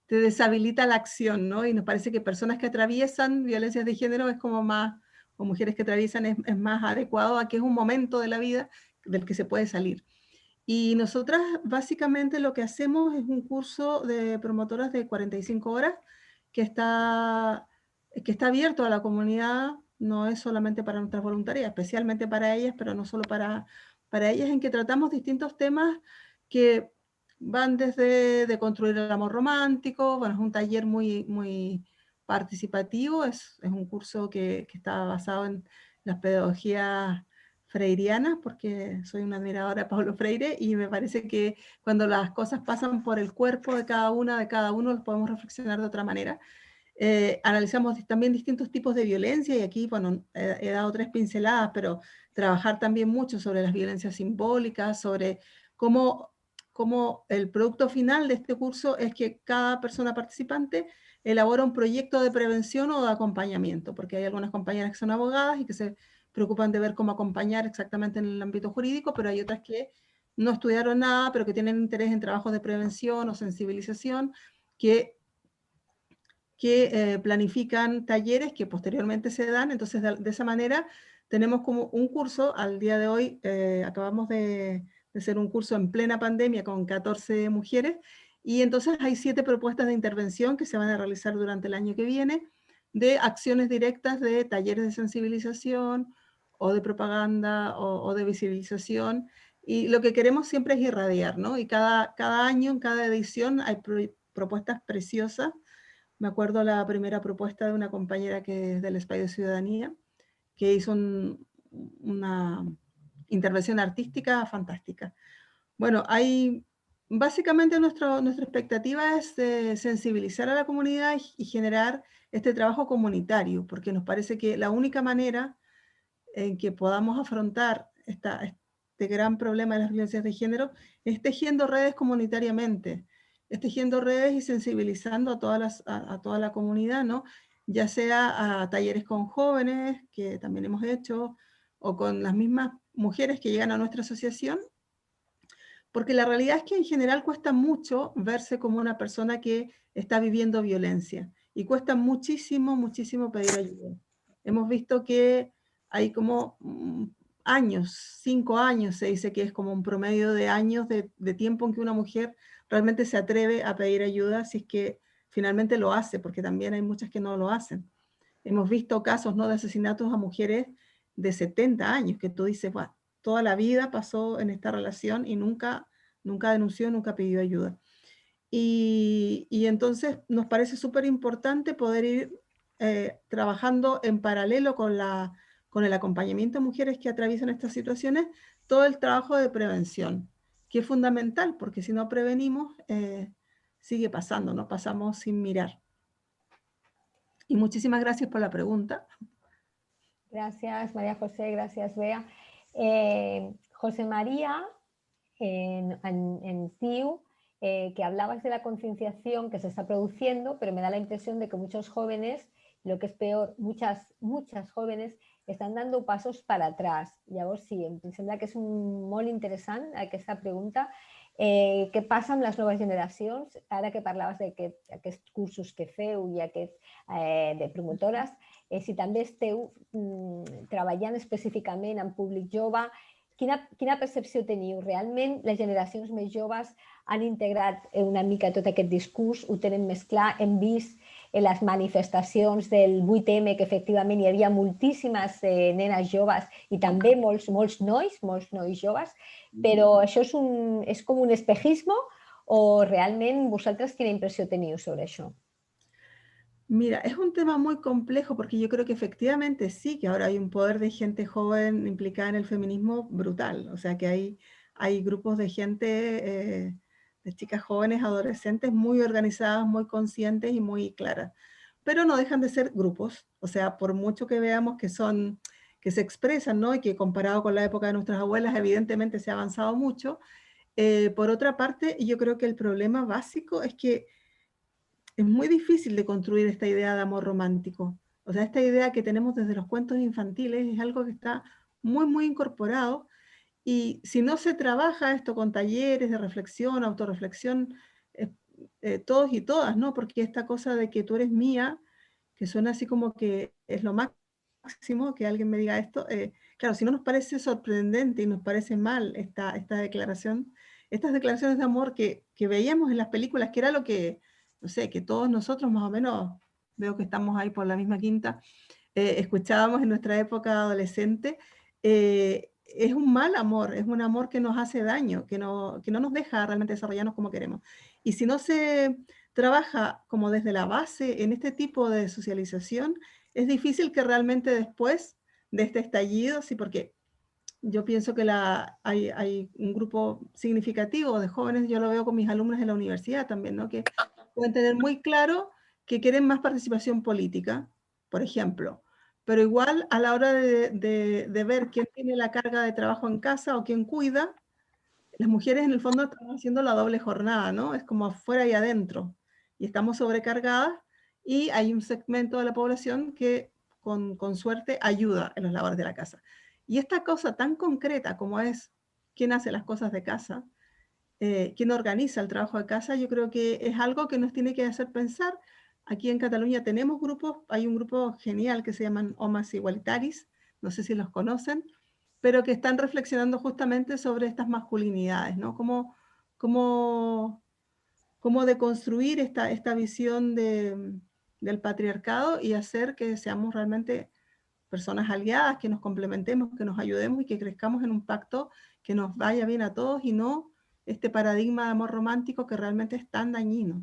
S2: deshabilita la acción, ¿no? Y nos parece que personas que atraviesan violencias de género es como más, o mujeres que atraviesan es más adecuado a que es un momento de la vida del que se puede salir. Y nosotras básicamente lo que hacemos es un curso de promotoras de 45 horas que está abierto a la comunidad, no es solamente para nuestras voluntarias, especialmente para ellas, pero no solo para ellas, en que tratamos distintos temas que van desde de construir el amor romántico, bueno, es un taller muy participativo, es un curso que está basado en las pedagogías freirianas, porque soy una admiradora de Paulo Freire y me parece que cuando las cosas pasan por el cuerpo de cada uno, los podemos reflexionar de otra manera. Analizamos también distintos tipos de violencia y aquí, bueno, he dado 3 pinceladas, pero trabajar también mucho sobre las violencias simbólicas, sobre cómo el producto final de este curso es que cada persona participante elabora un proyecto de prevención o de acompañamiento, porque hay algunas compañeras que son abogadas y que se preocupan de ver cómo acompañar exactamente en el ámbito jurídico, pero hay otras que no estudiaron nada, pero que tienen interés en trabajos de prevención o sensibilización, que planifican talleres que posteriormente se dan. Entonces, de esa manera, tenemos como un curso, al día de hoy, acabamos de hacer un curso en plena pandemia con 14 mujeres, y entonces hay 7 propuestas de intervención que se van a realizar durante el año que viene, de acciones directas de talleres de sensibilización, o de propaganda, o de visibilización, y lo que queremos siempre es irradiar, ¿no? Y cada año, en cada edición, hay propuestas preciosas. Me acuerdo la primera propuesta de una compañera que es del Espacio de Ciudadanía, que hizo una intervención artística fantástica. Bueno, básicamente nuestra expectativa es sensibilizar a la comunidad y generar este trabajo comunitario, porque nos parece que la única manera en que podamos afrontar este gran problema de las violencias de género es tejiendo redes comunitariamente, es tejiendo redes y sensibilizando a toda la comunidad, ¿no? Ya sea a talleres con jóvenes, que también hemos hecho, o con las mismas mujeres que llegan a nuestra asociación, porque la realidad es que en general cuesta mucho verse como una persona que está viviendo violencia, y cuesta muchísimo, muchísimo pedir ayuda. Hemos visto que hay como años, 5 años, se dice que es como un promedio de años de tiempo en que una mujer realmente se atreve a pedir ayuda, si es que finalmente lo hace, porque también hay muchas que no lo hacen. Hemos visto casos, ¿no?, de asesinatos a mujeres de 70 años, que tú dices, bueno, toda la vida pasó en esta relación y nunca denunció, nunca pidió ayuda. Y entonces nos parece súper importante poder ir trabajando en paralelo con el acompañamiento a mujeres que atraviesan estas situaciones, todo el trabajo de prevención, que es fundamental, porque si no prevenimos, sigue pasando, ¿no? Pasamos sin mirar. Y muchísimas gracias por la pregunta.
S1: Gracias, María José, gracias, Bea. José María, en CIU, que hablabas de la concienciación que se está produciendo, pero me da la impresión de que muchos jóvenes, lo que es peor, muchas jóvenes, están dando pasos para atrás. Llavors, sí, em sembla que és molt interessant aquesta pregunta. Què passa amb les noves generacions? Ara que parlaves d'aquests cursos que feu i de promotores, si també esteu treballant específicament en públic jove, quina percepció teniu? Realment les generacions més joves han integrat una mica tot aquest discurs, ho tenen més clar? Hem vist en les manifestacions del 8M que efectivament hi havia moltíssimes nenes joves i també molts nois joves, però això és com un espejismo o realment vosaltres quina impressió teniu sobre això?
S2: Mira, es un tema muy complejo porque yo creo que efectivamente sí, que ahora hay un poder de gente joven implicada en el feminismo brutal. O sea, que hay grupos de gente, de chicas jóvenes, adolescentes, muy organizadas, muy conscientes y muy claras. Pero no dejan de ser grupos. O sea, por mucho que veamos que se expresan, ¿no? Y que comparado con la época de nuestras abuelas, evidentemente se ha avanzado mucho. Por otra parte, yo creo que el problema básico es que es muy difícil de construir esta idea de amor romántico. O sea, esta idea que tenemos desde los cuentos infantiles es algo que está muy, muy incorporado, y si no se trabaja esto con talleres de reflexión, autorreflexión, todos y todas, ¿no? Porque esta cosa de que tú eres mía, que suena así como que es lo máximo que alguien me diga esto, claro, si no nos parece sorprendente y nos parece mal esta declaración, estas declaraciones de amor que veíamos en las películas, que era lo que, no sé, que todos nosotros más o menos, veo que estamos ahí por la misma quinta, escuchábamos en nuestra época adolescente, es un mal amor, es un amor que nos hace daño, que no nos deja realmente desarrollarnos como queremos. Y si no se trabaja como desde la base en este tipo de socialización, es difícil que realmente después de este estallido, sí, porque yo pienso que hay un grupo significativo de jóvenes, yo lo veo con mis alumnos en la universidad también, ¿no? Que pueden tener muy claro que quieren más participación política, por ejemplo, pero igual a la hora de ver quién tiene la carga de trabajo en casa o quién cuida, las mujeres en el fondo están haciendo la doble jornada, ¿no? Es como afuera y adentro, y estamos sobrecargadas, y hay un segmento de la población que con suerte ayuda en las labores de la casa. Y esta cosa tan concreta como es quién hace las cosas de casa, quién organiza el trabajo de casa, yo creo que es algo que nos tiene que hacer pensar. Aquí en Cataluña tenemos grupos, hay un grupo genial que se llaman Homes Igualitaris, no sé si los conocen, pero que están reflexionando justamente sobre estas masculinidades, ¿no? Cómo deconstruir esta visión del patriarcado y hacer que seamos realmente personas aliadas, que nos complementemos, que nos ayudemos y que crezcamos en un pacto que nos vaya bien a todos y no este paradigma de amor romàntico que realmente és tan dañino.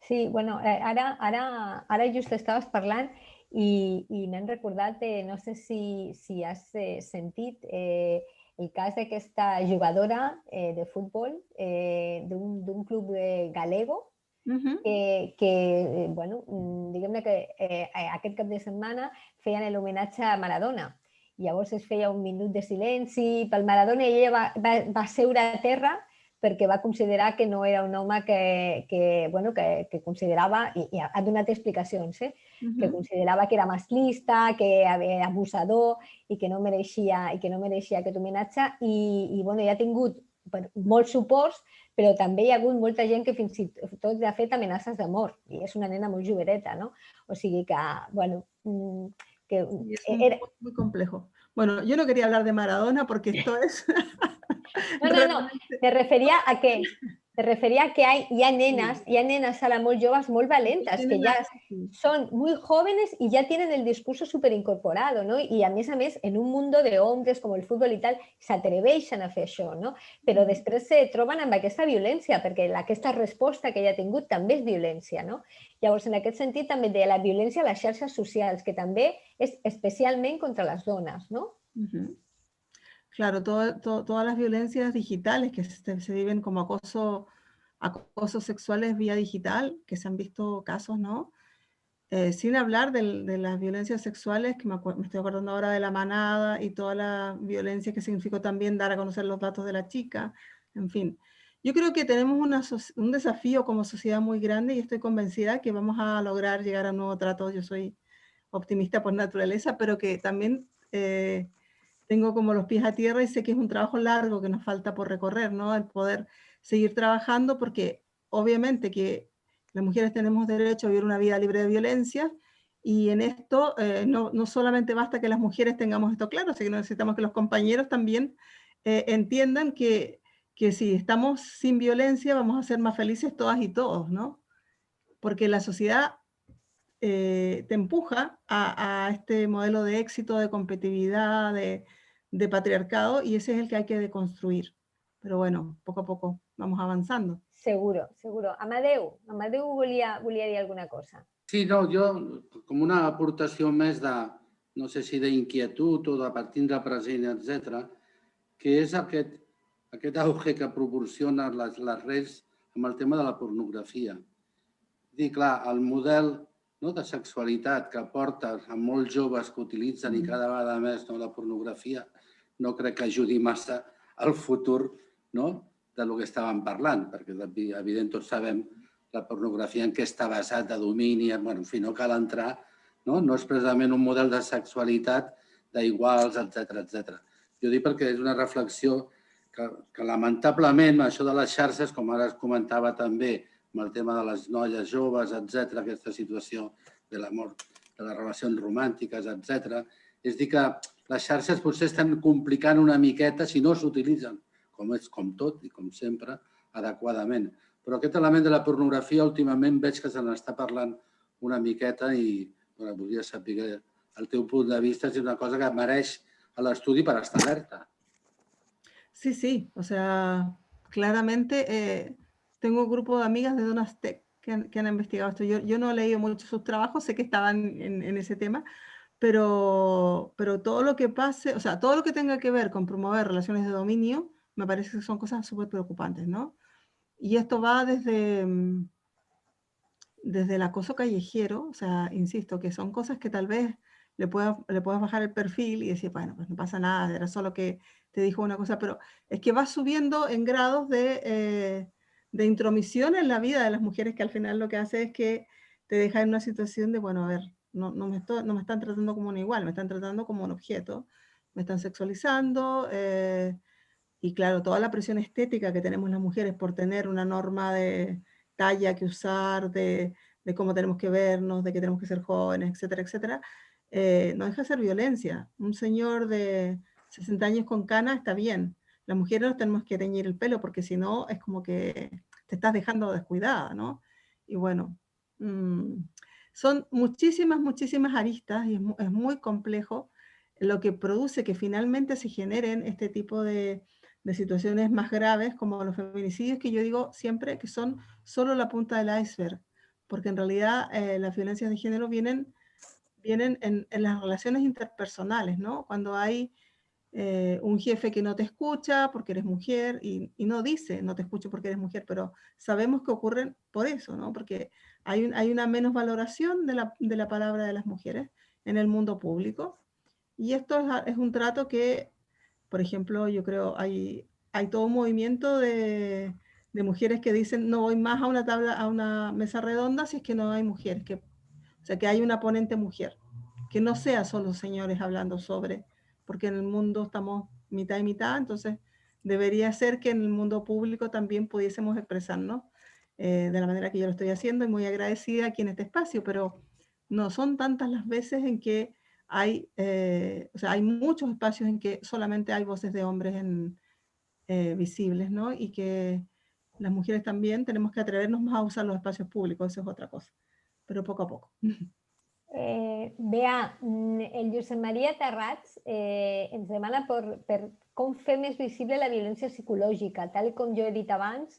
S1: Sí, bueno, ara just estaves parlant i m'han recordat, no sé si has sentit el cas d'aquesta jugadora de futbol d'un club galego que bueno, diguem-ne que aquest cap de setmana feien l'homenatge a Maradona. Llavors es feia un minut de silenci pel Maradona i ella va seure a terra perquè va considerar que no era un home que considerava, i ha donat explicacions, que considerava que era masclista, que era abusador i que no mereixia aquest homenatge. I ja ha tingut molts suports, però també hi ha hagut molta gent que fins i tot ha fet amenaces de mort, i és una nena molt joveneta, no? O sigui que, bueno...
S2: Sí, es muy complejo. Bueno, yo no quería hablar de Maradona porque esto es...
S1: No, me referia a que hi ha nenes ara molt joves, molt valentes, que ja son muy jóvenes y ya tienen el discurso súper incorporado, ¿no? Y a més, en un mundo de hombres com el futbol i tal, s'atreveixen a fer això, no? Però després se troben amb aquesta violència, perquè aquesta resposta que ella ha tingut també és violència, no? Llavors, en aquest sentit, també de la violència a les xarxes socials, que també és especialment contra les dones, no?
S2: Claro, todas las violencias digitales que se viven como acosos sexuales vía digital, que se han visto casos, ¿no? Sin hablar de las violencias sexuales, que me estoy acordando ahora de la manada y toda la violencia que significó también dar a conocer los datos de la chica, en fin. Yo creo que tenemos un desafío como sociedad muy grande y estoy convencida que vamos a lograr llegar a un nuevo trato. Yo soy optimista por naturaleza, pero que también... tengo como los pies a tierra y sé que es un trabajo largo que nos falta por recorrer, ¿no? El poder seguir trabajando, porque obviamente que las mujeres tenemos derecho a vivir una vida libre de violencia, y en esto no solamente basta que las mujeres tengamos esto claro, sino que necesitamos que los compañeros también entiendan que si estamos sin violencia vamos a ser más felices todas y todos, ¿no? Porque la sociedad te empuja a este modelo de éxito, de competitividad, de patriarcado, y ese es el que hay que deconstruir. Pero bueno, poco a poco vamos avanzando.
S1: Seguro. Amadeu volia dir alguna cosa.
S4: Sí, no, jo, com una aportació més de, no sé si d'inquietud o de per tindre present, etc., que és aquest auge que proporcionen les redes amb el tema de la pornografia. Dir, clar, el model de sexualitat que porta a molts joves que utilitzen i cada vegada més la pornografia, no crec que ajudi massa al futur del que estàvem parlant, perquè, evident, tots sabem la pornografia en què està basat, de domini, en fi, no cal entrar, no és precisament un model de sexualitat d'iguals, etc. Jo dic perquè és una reflexió que lamentablement, això de les xarxes, com ara es comentava també, amb el tema de les noies joves, etc., aquesta situació de l'amor, de les relacions romàntiques, etc., és dir que les xarxes potser estan complicant una miqueta si no s'utilitzen, com tot i com sempre, adequadament. Però aquest element de la pornografia últimament veig que se n'està parlant una miqueta i voldria saber el teu punt de vista, si és una cosa que mereix l'estudi per estar alerta.
S2: Sí, o sea, claramente tengo un grupo de amigas de Donastec que han investigado esto. Yo no he leído mucho sus trabajos, sé que estaban en ese tema, pero todo lo que pase, o sea, todo lo que tenga que ver con promover relaciones de dominio, me parece que son cosas súper preocupantes, ¿no? Y esto va desde desde el acoso callejero, o sea, insisto, que son cosas que tal vez le puedas bajar el perfil y decir, bueno, pues no pasa nada, era solo que te dijo una cosa, pero es que vas subiendo en grados de intromisión en la vida de las mujeres, que al final lo que hace es que te deja en una situación de, bueno, a ver, no me están tratando como un igual, me están tratando como un objeto, me están sexualizando, y claro, toda la presión estética que tenemos las mujeres por tener una norma de talla que usar, de cómo tenemos que vernos, de que tenemos que ser jóvenes, etcétera, etcétera, no deja de ser violencia. Un señor de 60 años con cana está bien. Las mujeres nos tenemos que teñir el pelo porque si no es como que te estás dejando descuidada, ¿no? Y bueno, son muchísimas, muchísimas aristas y es muy complejo lo que produce que finalmente se generen este tipo de situaciones más graves como los feminicidios, que yo digo siempre que son solo la punta del iceberg, porque en realidad las violencias de género vienen en las relaciones interpersonales, ¿no? Cuando hay un jefe que no te escucha porque eres mujer y no dice no te escucho porque eres mujer, pero sabemos que ocurren por eso, ¿no? Porque hay una menos valoración de la palabra de las mujeres en el mundo público. Y esto es un trato que, por ejemplo, yo creo hay todo un movimiento de mujeres que dicen no voy más a una mesa redonda si es que no hay mujeres, o sea, que hay una ponente mujer, que no sea solo señores hablando sobre, porque en el mundo estamos mitad y mitad, entonces debería ser que en el mundo público también pudiésemos expresarnos de la manera que yo lo estoy haciendo y muy agradecida aquí en este espacio, pero no son tantas las veces en que o sea, hay muchos espacios en que solamente hay voces de hombres visibles, ¿no? Y que las mujeres también tenemos que atrevernos más a usar los espacios públicos, eso es otra cosa, pero poco a poco.
S1: Bea, el Josep Maria Terrats ens demana per com fer més visible la violència psicològica. Tal com jo he dit abans,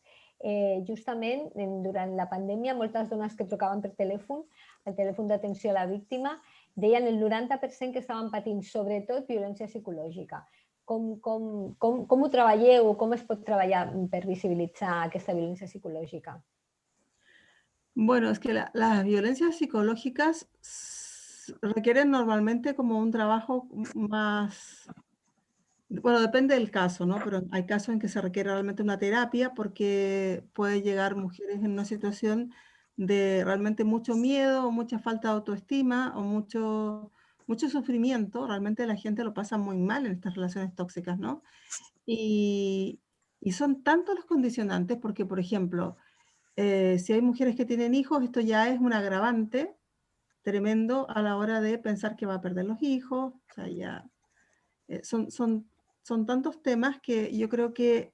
S1: justament durant la pandèmia, moltes dones que trucaven per telèfon, el telèfon d'atenció a la víctima, deien el 90% que estaven patint sobretot violència psicològica. Com ho treballeu o com es pot treballar per visibilitzar aquesta violència psicològica?
S2: Bueno, es que las violencias psicológicas requieren normalmente como un trabajo más, bueno, depende del caso, ¿no? Pero hay casos en que se requiere realmente una terapia porque puede llegar mujeres en una situación de realmente mucho miedo, o mucha falta de autoestima o mucho sufrimiento. Realmente la gente lo pasa muy mal en estas relaciones tóxicas, ¿no? Y, y son tantos los condicionantes porque, por ejemplo, si hay mujeres que tienen hijos, esto ya es un agravante tremendo a la hora de pensar que va a perder los hijos. O sea, ya son tantos temas que yo creo que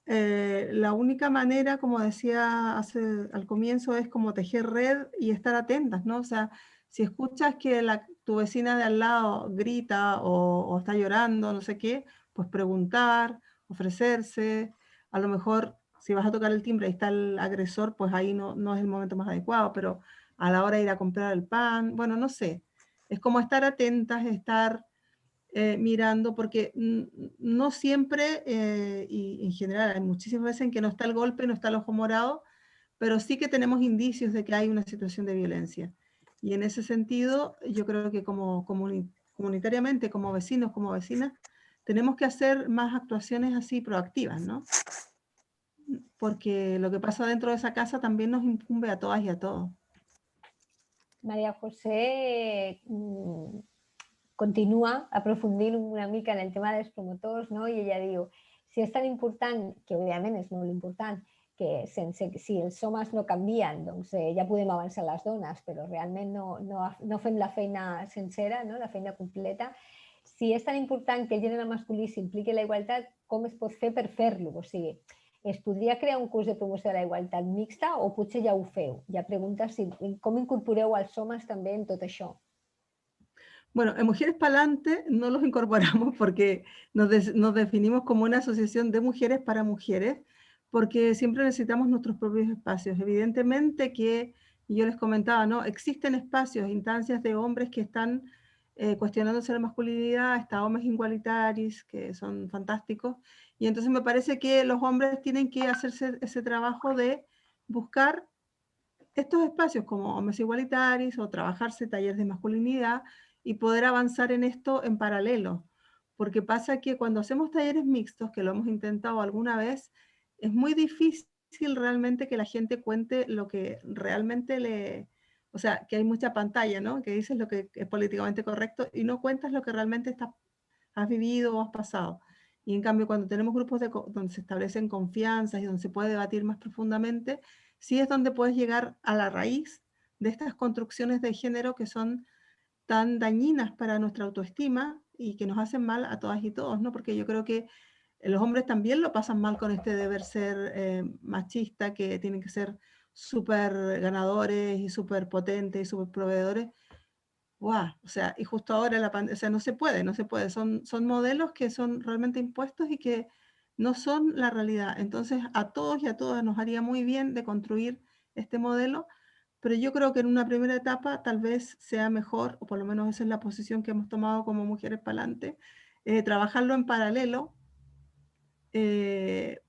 S2: la única manera, como decía al comienzo, es como tejer red y estar atentas, ¿no? O sea, si escuchas que tu vecina de al lado grita o está llorando, no sé qué, pues preguntar, ofrecerse, a lo mejor si vas a tocar el timbre y está el agresor, pues ahí no es el momento más adecuado, pero a la hora de ir a comprar el pan, bueno, no sé, es como estar atentas, estar mirando, porque no siempre, y en general hay muchísimas veces en que no está el golpe, no está el ojo morado, pero sí que tenemos indicios de que hay una situación de violencia. Y en ese sentido, yo creo que como comunitariamente, como vecinos, como vecinas, tenemos que hacer más actuaciones así proactivas, ¿no? Porque lo que pasa dentro de esa casa también nos incumbe a todas y a todos.
S1: María José continua aprofundint una mica en el tema dels promotors, no? I ella diu, si és tan important, que òbviament és molt important, que si els homes no canvien, doncs ja podem avançar les dones, però realment no fem la feina sencera, no? La feina completa. Si és tan important que el gènere masculí s'impliqui en la igualtat, com es pot fer per fer-lo? O sigui, es podria crear un curs de promoció de la igualtat mixta o potser ja ho feu? Ja pregunta com incorporeu els homes també en tot això.
S2: Bueno, en Mujeres Palante no los incorporamos porque nos definimos como una asociación de mujeres para mujeres, porque siempre necesitamos nuestros propios espacios. Evidentemente que, yo les comentaba, ¿no? Existen espacios, instancias de hombres que están cuestionándose la masculinidad, está hombres igualitarios, que son fantásticos, y entonces me parece que los hombres tienen que hacerse ese trabajo de buscar estos espacios como hombres igualitarios o trabajarse talleres de masculinidad y poder avanzar en esto en paralelo. Porque pasa que cuando hacemos talleres mixtos, que lo hemos intentado alguna vez, es muy difícil realmente que la gente cuente lo que realmente le... O sea, que hay mucha pantalla, ¿no? Que dices lo que es políticamente correcto y no cuentas lo que realmente has vivido o has pasado. Y en cambio, cuando tenemos grupos donde se establecen confianzas y donde se puede debatir más profundamente, sí es donde puedes llegar a la raíz de estas construcciones de género que son tan dañinas para nuestra autoestima y que nos hacen mal a todas y todos, ¿no? Porque yo creo que los hombres también lo pasan mal con este deber ser machista, que tienen que ser súper ganadores y súper potentes y súper proveedores. ¡Wow! O sea, y justo ahora la pandemia, o sea, no se puede, no se puede. Son modelos que son realmente impuestos y que no son la realidad. Entonces, a todos y a todas nos haría muy bien de construir este modelo, pero yo creo que en una primera etapa tal vez sea mejor, o por lo menos esa es la posición que hemos tomado como Mujeres Pa'lante, trabajarlo en paralelo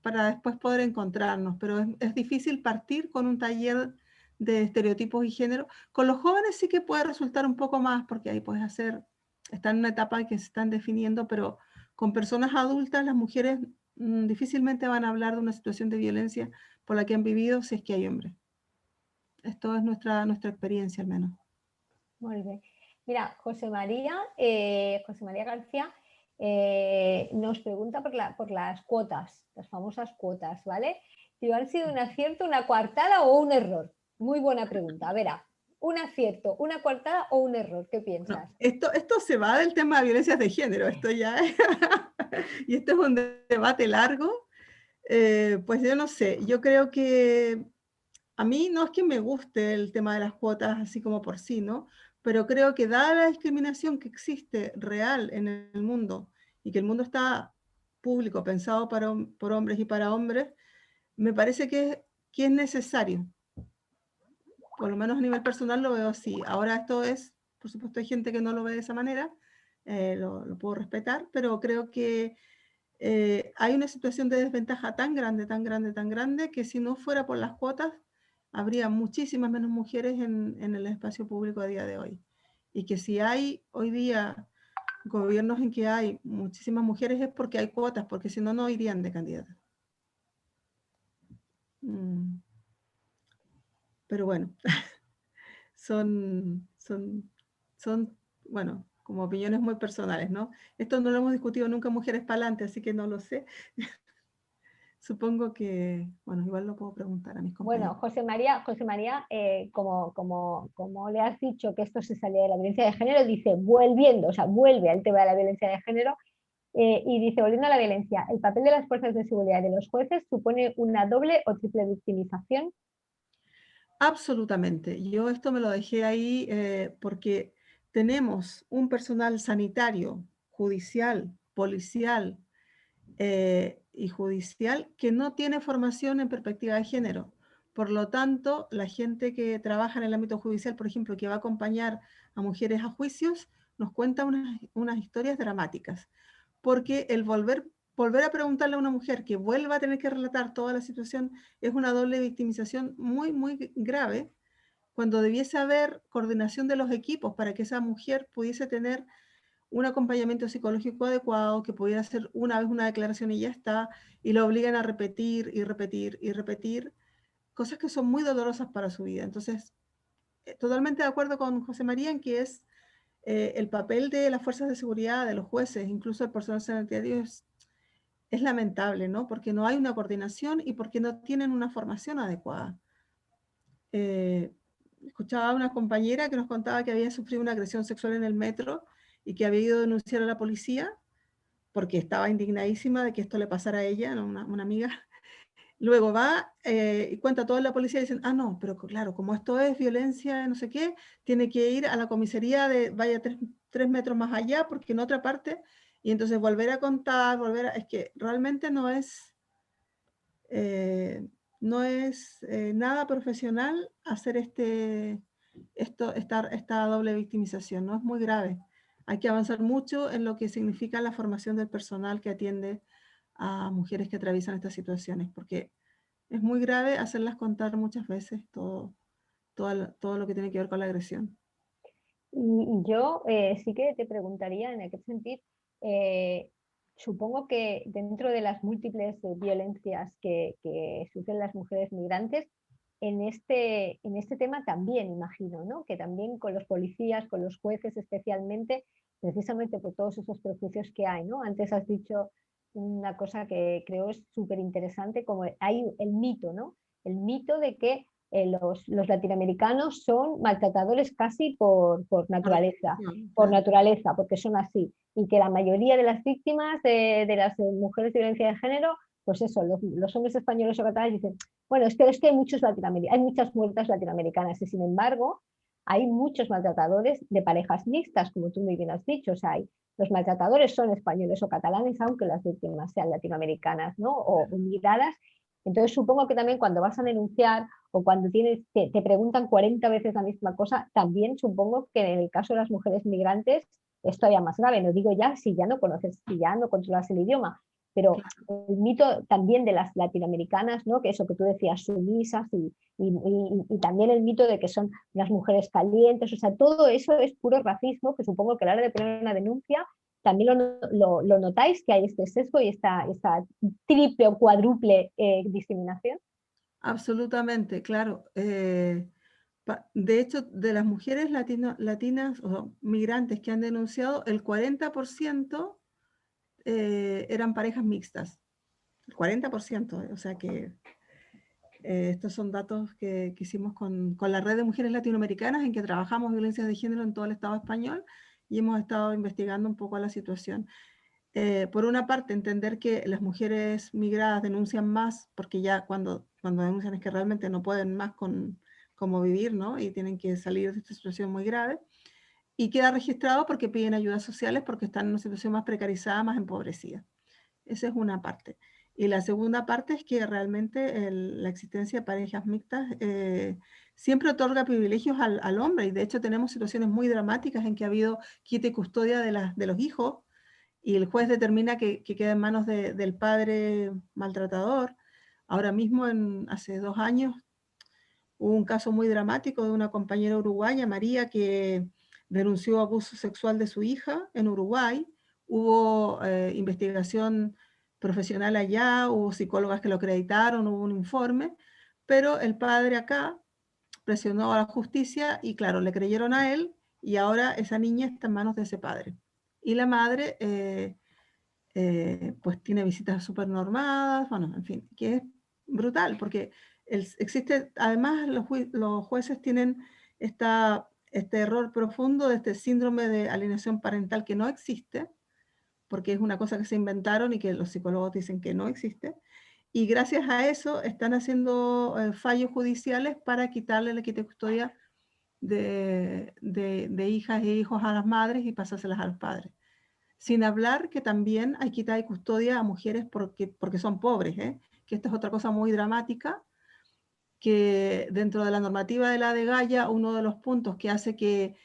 S2: para después poder encontrarnos. Pero es difícil partir con un taller de estereotipos y género. Con los jóvenes sí que puede resultar un poco más, porque ahí puedes hacer, están en una etapa en que se están definiendo, pero con personas adultas las mujeres difícilmente van a hablar de una situación de violencia por la que han vivido si es que hay hombres. Esto es nuestra experiencia al menos.
S1: Muy bien. Mira, José María García nos pregunta por las cuotas, las famosas cuotas, ¿vale? Si han sido un acierto, una coartada o un error. Muy buena pregunta. A ver, un acierto, una coartada o un error, ¿qué piensas?
S2: No, esto se va del tema de violencias de género, esto ya es, y esto es un debate largo. Pues yo no sé, yo creo que a mí no es que me guste el tema de las cuotas así como por sí, ¿no? Pero creo que dada la discriminación que existe real en el mundo y que el mundo está público, pensado por hombres y para hombres, me parece que es necesario. Por lo menos a nivel personal lo veo así. Ahora esto es, por supuesto hay gente que no lo ve de esa manera, lo puedo respetar, pero creo que hay una situación de desventaja tan grande, tan grande, tan grande, que si no fuera por las cuotas, habría muchísimas menos mujeres en el espacio público a día de hoy. Y que si hay hoy día gobiernos en que hay muchísimas mujeres es porque hay cuotas, porque si no, no irían de candidatas. Pero bueno, son, bueno, como opiniones muy personales, ¿no? Esto no lo hemos discutido nunca en Mujeres Pa'lante, así que no lo sé. Supongo que, bueno, igual lo puedo preguntar a mis compañeros.
S1: Bueno, José María, como le has dicho que esto se salía de la violencia de género, dice, vuelve al tema de la violencia de género, y dice, volviendo a la violencia, ¿el papel de las fuerzas de seguridad y de los jueces supone una doble o triple victimización?
S2: Absolutamente. Yo esto me lo dejé ahí porque tenemos un personal sanitario, judicial, policial y judicial que no tiene formación en perspectiva de género. Por lo tanto, la gente que trabaja en el ámbito judicial, por ejemplo, que va a acompañar a mujeres a juicios, nos cuenta unas historias dramáticas. Porque el volver a preguntarle a una mujer que vuelva a tener que relatar toda la situación es una doble victimización muy, muy grave, cuando debiese haber coordinación de los equipos para que esa mujer pudiese tener un acompañamiento psicológico adecuado, que pudiera hacer una vez una declaración y ya está, y lo obligan a repetir y repetir y repetir, cosas que son muy dolorosas para su vida. Entonces, totalmente de acuerdo con José María en que es el papel de las fuerzas de seguridad, de los jueces, incluso el personal sanitario es lamentable, ¿no? Porque no hay una coordinación y porque no tienen una formación adecuada. Escuchaba a una compañera que nos contaba que había sufrido una agresión sexual en el metro y que había ido a denunciar a la policía porque estaba indignadísima de que esto le pasara a ella, ¿no? una amiga. Luego va y cuenta todo en la policía y dicen, ah, no, pero claro, como esto es violencia, no sé qué, tiene que ir a la comisaría vaya 3 metros más allá porque en otra parte, y entonces volver a contar, es que realmente no es nada profesional hacer esta doble victimización, ¿no? Es muy grave. Hay que avanzar mucho en lo que significa la formación del personal que atiende a mujeres que atraviesan estas situaciones, porque es muy grave hacerlas contar muchas veces todo todo lo que tiene que ver con la agresión.
S1: I jo sí que te preguntaría en aquest sentit, supongo que dentro de las múltiples violencias que sufren las mujeres migrantes, en este tema también imagino, ¿no? Que también con los policías, con los jueces especialmente, precisamente por todos esos prejuicios que hay, ¿no? Antes has dicho una cosa que creo es súper interesante, como hay el mito, ¿no? El mito de que los latinoamericanos son maltratadores casi por naturaleza, porque son así, y que la mayoría de las víctimas de las mujeres de violencia de género, pues eso, los hombres españoles o catalanes dicen, bueno, es que hay hay muchas muertas latinoamericanas y sin embargo hay muchos maltratadores de parejas mixtas, como tú muy bien has dicho, o sea, los maltratadores son españoles o catalanes, aunque las víctimas sean latinoamericanas, ¿no? O migradas. Entonces supongo que también cuando vas a denunciar o cuando te preguntan 40 veces la misma cosa, también supongo que en el caso de las mujeres migrantes es todavía más grave. No digo ya si ya no conoces, si ya no controlas el idioma, pero el mito también de las latinoamericanas, ¿no? Que eso que tú decías, sumisas y también el mito de que son unas mujeres calientes, o sea, todo eso es puro racismo que supongo que a la hora de poner una denuncia también lo notáis, que hay este sesgo y esta triple o cuádruple discriminación.
S2: Absolutamente, claro. De hecho, de las mujeres latinas o migrantes que han denunciado, el 40% eran parejas mixtas. El 40%, o sea que estos son datos que hicimos con la red de mujeres latinoamericanas en que trabajamos violencias de género en todo el Estado español y hemos estado investigando un poco la situación. Por una parte, entender que las mujeres migradas denuncian más, porque ya cuando denuncian es que realmente no pueden más con cómo vivir, ¿no? Y tienen que salir de esta situación muy grave. Y queda registrado porque piden ayudas sociales porque están en una situación más precarizada, más empobrecida. Esa es una parte. Y la segunda parte es que realmente la existencia de parejas mixtas siempre otorga privilegios al hombre. Y de hecho tenemos situaciones muy dramáticas en que ha habido quita y custodia de los hijos y el juez determina que queda en manos del padre maltratador. Ahora mismo, hace 2 años, hubo un caso muy dramático de una compañera uruguaya, María, que denunció abuso sexual de su hija en Uruguay. Hubo investigación profesional allá, hubo psicólogas que lo acreditaron, hubo un informe, pero el padre acá presionó a la justicia y claro, le creyeron a él y ahora esa niña está en manos de ese padre. Y la madre pues tiene visitas súper normadas, bueno, en fin, que es brutal porque existe, además los jueces tienen este error profundo de este síndrome de alienación parental que no existe, porque es una cosa que se inventaron y que los psicólogos dicen que no existe, y gracias a eso están haciendo fallos judiciales para quitarle la quita y custodia de hijas e hijos a las madres y pasárselas a los padres. Sin hablar que también hay quita y custodia a mujeres porque son pobres, que esta es otra cosa muy dramática, que dentro de la normativa de la Degaya, uno de los puntos que hace que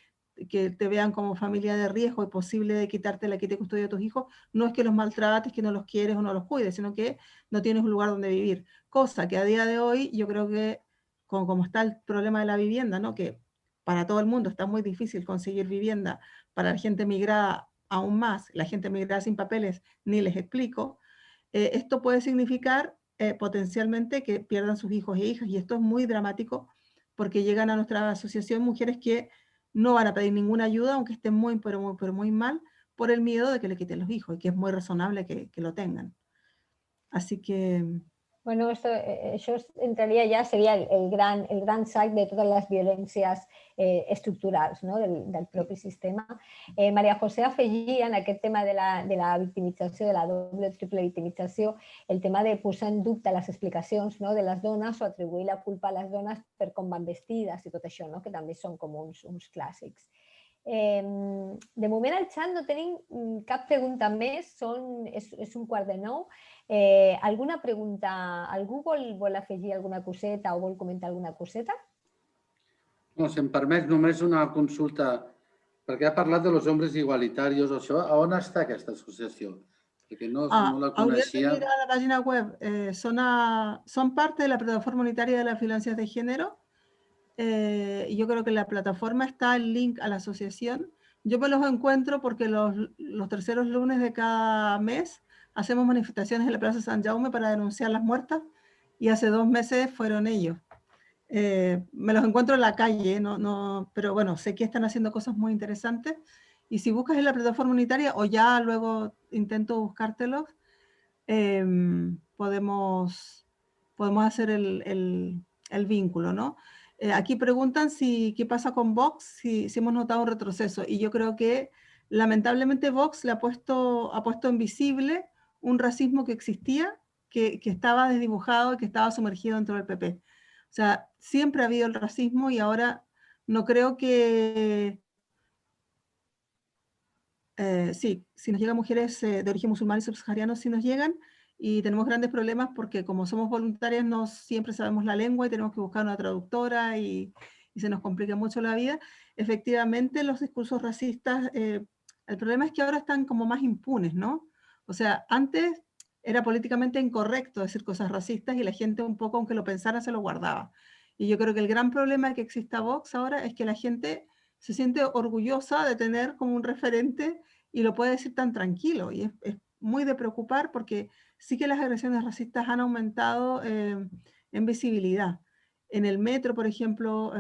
S2: te vean como familia de riesgo y posible de quitarte la quita y custodia de tus hijos, no es que los maltrates, que no los quieres o no los cuides, sino que no tienes un lugar donde vivir. Cosa que a día de hoy yo creo que, como está el problema de la vivienda, ¿no? Que para todo el mundo está muy difícil conseguir vivienda, para la gente migrada aún más, la gente migrada sin papeles, ni les explico, esto puede significar potencialmente que pierdan sus hijos e hijas, y esto es muy dramático porque llegan a nuestra asociación mujeres que no van a pedir ninguna ayuda, aunque estén pero muy mal, por el miedo de que le quiten los hijos, y que es muy razonable que lo tengan. Así que...
S1: Bueno, eso entraría ya, sería el gran sac de todas las violencias estructurals, no? del propi sistema. Maria José afegia en aquest tema de la victimització, de la doble o triple victimització, el tema de posar en dubte les explicacions, no? de les dones o atribuir la culpa a les dones per com van vestides i tot això, no? Que també són com uns clàssics. De moment al xat no tenim cap pregunta més, és un 8:45. Alguna pregunta? Algú vol afegir alguna coseta o vol comentar alguna coseta?
S4: No, si em permet només una consulta, perquè ha parlat de los hombres igualitarios, això, a on està aquesta associació? Perquè no la coneixia.
S2: Mira la página web, son parte de la Plataforma Unitaria de las Violencias de Género. Yo creo que en la plataforma está el link a la asociación. Yo me los encuentro porque los terceros lunes de cada mes hacemos manifestaciones en la Plaza San Jaume para denunciar las muertas, y hace 2 meses fueron ellos. Me los encuentro en la calle, pero bueno, sé que están haciendo cosas muy interesantes, y si buscas en la plataforma unitaria o ya luego intento buscártelos, podemos hacer el vínculo, ¿no? Aquí preguntan qué pasa con Vox, si hemos notado un retroceso, y yo creo que lamentablemente Vox ha puesto en visible un racismo que existía, que estaba desdibujado y que estaba sumergido dentro del PP. O sea, siempre ha habido el racismo, y ahora no creo que... sí, si nos llegan mujeres de origen musulmán y subsahariano, sí nos llegan, y tenemos grandes problemas porque como somos voluntarias no siempre sabemos la lengua y tenemos que buscar una traductora, y se nos complica mucho la vida. Efectivamente, los discursos racistas, el problema es que ahora están como más impunes, ¿no? O sea, antes era políticamente incorrecto decir cosas racistas y la gente un poco, aunque lo pensara, se lo guardaba. Y yo creo que el gran problema que exista Vox ahora es que la gente se siente orgullosa de tener como un referente y lo puede decir tan tranquilo, y es muy de preocupar porque sí que las agresiones racistas han aumentado en visibilidad. En el metro, por ejemplo,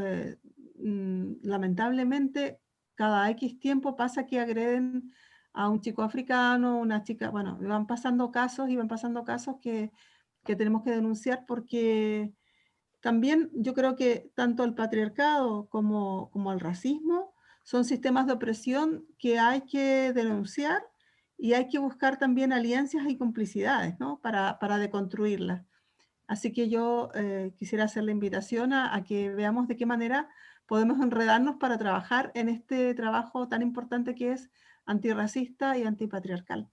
S2: lamentablemente, cada X tiempo pasa que agreden a un chico africano, una chica, bueno, van pasando casos que tenemos que denunciar, porque también yo creo que tanto el patriarcado como el racismo son sistemas de opresión que hay que denunciar, y hay que buscar también alianzas y complicidades, ¿no? Para deconstruirlas. Así que yo quisiera hacer la invitación a que veamos de qué manera podemos enredarnos para trabajar en este trabajo tan importante que es antirracista y antipatriarcal.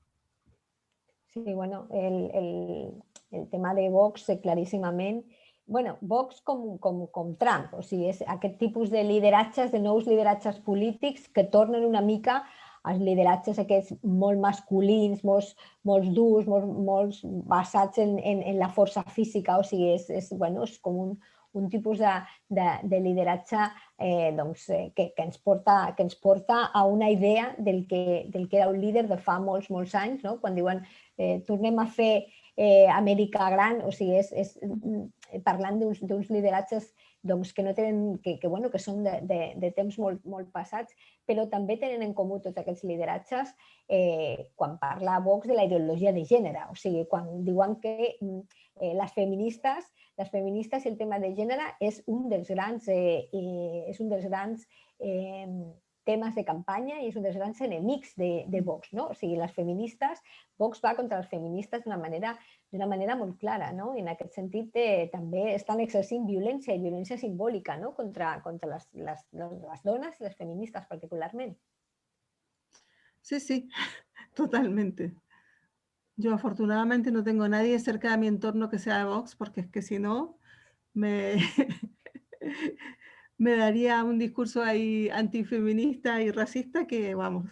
S1: Sí, bueno, el tema de Vox claríssimament, bueno, Vox com Trump, o sigui, és aquest tipus de lideratges, de nous lideratges polítics que tornen una mica als lideratges aquests molt masculins, molt durs, molt basats en la força física, o sigui, és com un tipus de lideratge doncs, que ens porta a una idea del que era un líder de fa molts anys, no? Quan diuen tornem a fer Amèrica gran, o sigui, és parlant d'uns lideratges doncs, que no tenen, que són de temps molt passats, però també tenen en comú tots aquests lideratges quan parla Vox de la ideologia de gènere, o sigui, quan diuen que les feministes i el tema de gènere és un dels grans temes de campanya i és un dels grans enemics de Vox, no? O sigui, Vox va contra les feministes d'una manera molt clara, no? I en aquest sentit també estan exercint violència, i violència simbòlica, no? Contra les dones i les feministes particularment.
S2: Sí, sí, totalmente. Yo afortunadamente no tengo a nadie cerca de mi entorno que sea de Vox, porque es que si no, me daría un discurso ahí antifeminista y racista que, vamos,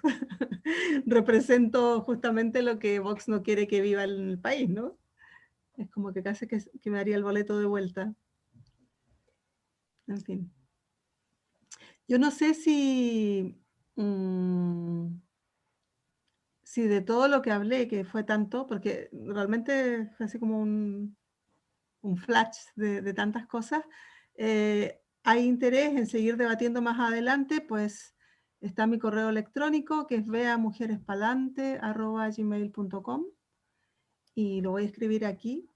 S2: represento justamente lo que Vox no quiere que viva en el país, ¿no? Es como que casi que me daría el boleto de vuelta. En fin. Yo no sé si de todo lo que hablé, que fue tanto, porque realmente fue así como un flash de tantas cosas, hay interés en seguir debatiendo más adelante, pues está mi correo electrónico, que es veamujerespalante@gmail.com, y lo voy a escribir aquí.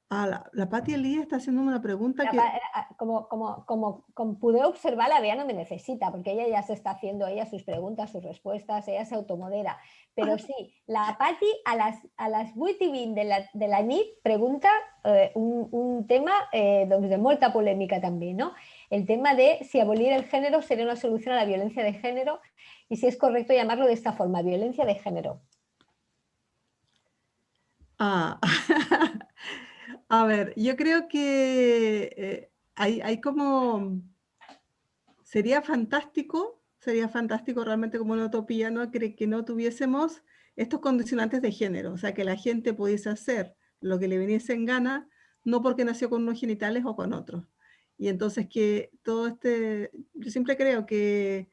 S2: La Pati Elías está haciéndome una pregunta que...
S1: Como pude observar, la Bea no me necesita, porque ella ya se está haciendo sus preguntas, sus respuestas, ella se automodera. Pero sí, la Pati a las 8:20 de la nit pregunta un tema de molta polèmica també, no? El tema de si abolir el género sería una solución a la violencia de género y si es correcto llamarlo de esta forma, violencia de género.
S2: A ver, yo creo que hay como... Sería fantástico realmente, como una utopía, ¿no? Que no tuviésemos estos condicionantes de género, o sea, que la gente pudiese hacer lo que le viniese en gana, no porque nació con unos genitales o con otros. Y entonces que todo yo siempre creo que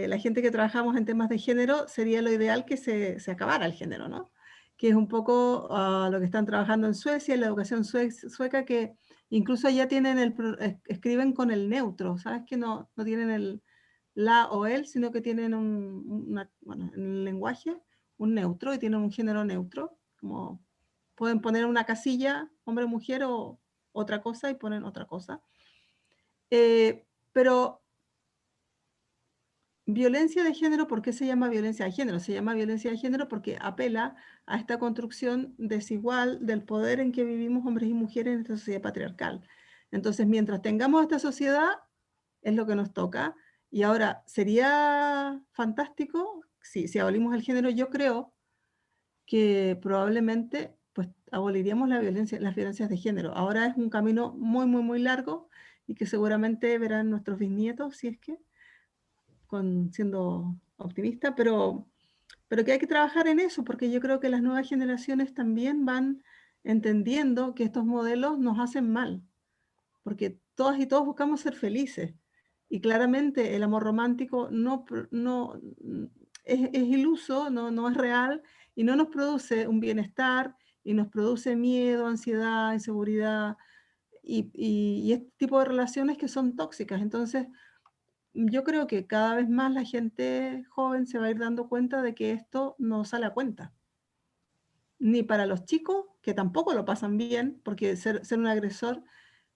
S2: la gente que trabajamos en temas de género sería lo ideal que se acabara el género, ¿no? Que es un poco lo que están trabajando en Suecia, en la educación sueca, que incluso ya tienen escriben con el neutro, ¿sabes? Que no tienen el la o el, sino que tienen bueno, en el lenguaje un neutro y tienen un género neutro, como pueden poner una casilla, hombre, mujer o otra cosa y ponen otra cosa. Pero violencia de género, ¿por qué se llama violencia de género? Se llama violencia de género porque apela a esta construcción desigual del poder en que vivimos hombres y mujeres en esta sociedad patriarcal. Entonces, mientras tengamos esta sociedad, es lo que nos toca. Y ahora, sería fantástico, si abolimos el género, yo creo que probablemente pues, aboliríamos las violencias de género. Ahora es un camino muy, muy, muy largo y que seguramente verán nuestros bisnietos, si es que, siendo optimista, pero que hay que trabajar en eso, porque yo creo que las nuevas generaciones también van entendiendo que estos modelos nos hacen mal, porque todas y todos buscamos ser felices. Y claramente el amor romántico es iluso, no es real, y no nos produce un bienestar, y nos produce miedo, ansiedad, inseguridad, y este tipo de relaciones que son tóxicas. Entonces, yo creo que cada vez más la gente joven se va a ir dando cuenta de que esto no sale a cuenta. Ni para los chicos, que tampoco lo pasan bien, porque ser un agresor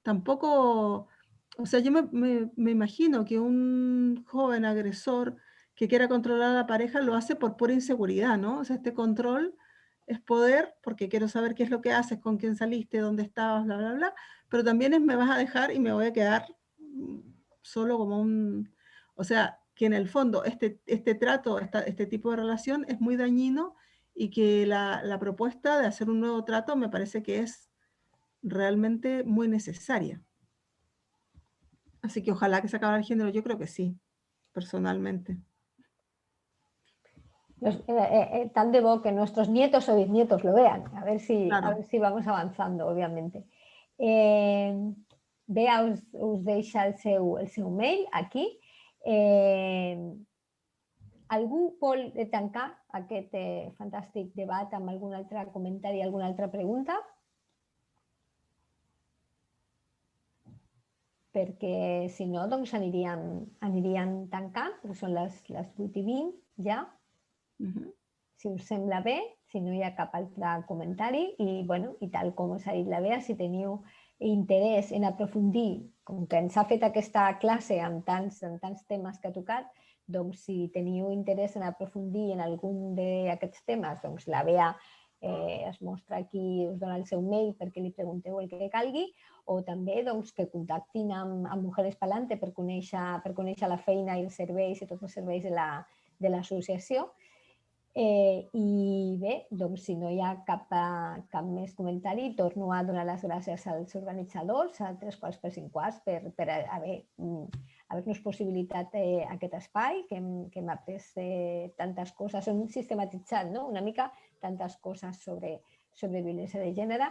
S2: tampoco, o sea, yo me imagino que un joven agresor que quiera controlar a la pareja lo hace por pura inseguridad, ¿no? O sea, este control es poder, porque quiero saber qué es lo que haces, con quién saliste, dónde estabas, bla, bla, bla, pero también es me vas a dejar y me voy a quedar solo como o sea, que en el fondo este trato, este tipo de relación es muy dañino y que la propuesta de hacer un nuevo trato me parece que es realmente muy necesaria. Así que ojalá que se acabe el género, yo creo que sí, personalmente.
S1: Tan de bo que nuestros nietos o bisnietos lo vean, a ver si vamos avanzando, obviamente. Bea us deixa el seu mail aquí. Algú vol tancar aquest fantàstic debat amb algun altre comentari, alguna altra pregunta? Perquè si no, doncs aniríem tancant, perquè són les 8:20 ja. Si us sembla bé, si no hi ha cap altre comentari, i tal com us ha dit la Bea, si teniu interès en aprofundir, com que ens ha fet aquesta classe amb tants temes que ha tocat, doncs si teniu interès en aprofundir en algun d'aquests temes, doncs la Bea es mostra aquí, us dona el seu mail perquè li pregunteu el que calgui, o també que contactin amb Mujeres Palante per conèixer la feina i els serveis i tots els serveis de l'associació. I bé, doncs si no hi ha cap més comentari, torno a donar les gràcies als organitzadors, a 3:45 per haver-nos possibilitat aquest espai, que hem après tantes coses, hem sistematitzat una mica tantes coses sobre violència de gènere,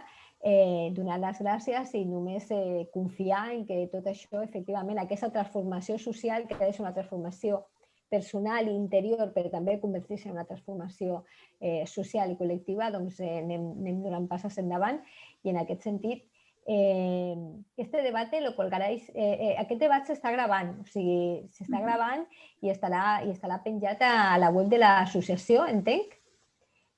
S1: donar les gràcies i només confiar en que tot això, efectivament, aquesta transformació social, que ha de ser una transformació personal i interior, però també convertir-se en una transformació social i col·lectiva, doncs anem donant passes endavant. I en aquest sentit, este debat lo colgaréis, aquest debat s'està gravant, o sigui, s'està gravant i estarà penjat a la web de l'associació, entenc,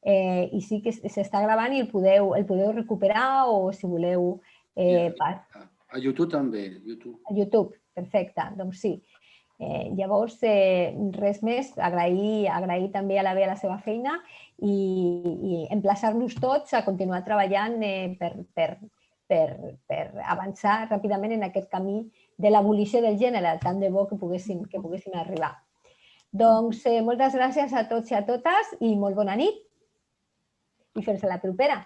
S1: i sí que s'està gravant i el podeu recuperar o si voleu...
S4: A YouTube també.
S1: A YouTube, perfecte, doncs sí. Llavors, res més, agrair també a la Bea la seva feina i emplaçar-nos tots a continuar treballant per avançar ràpidament en aquest camí de l'abolició del gènere, tant de bo que poguéssim arribar. Doncs moltes gràcies a tots i a totes i molt bona nit i fins a la propera.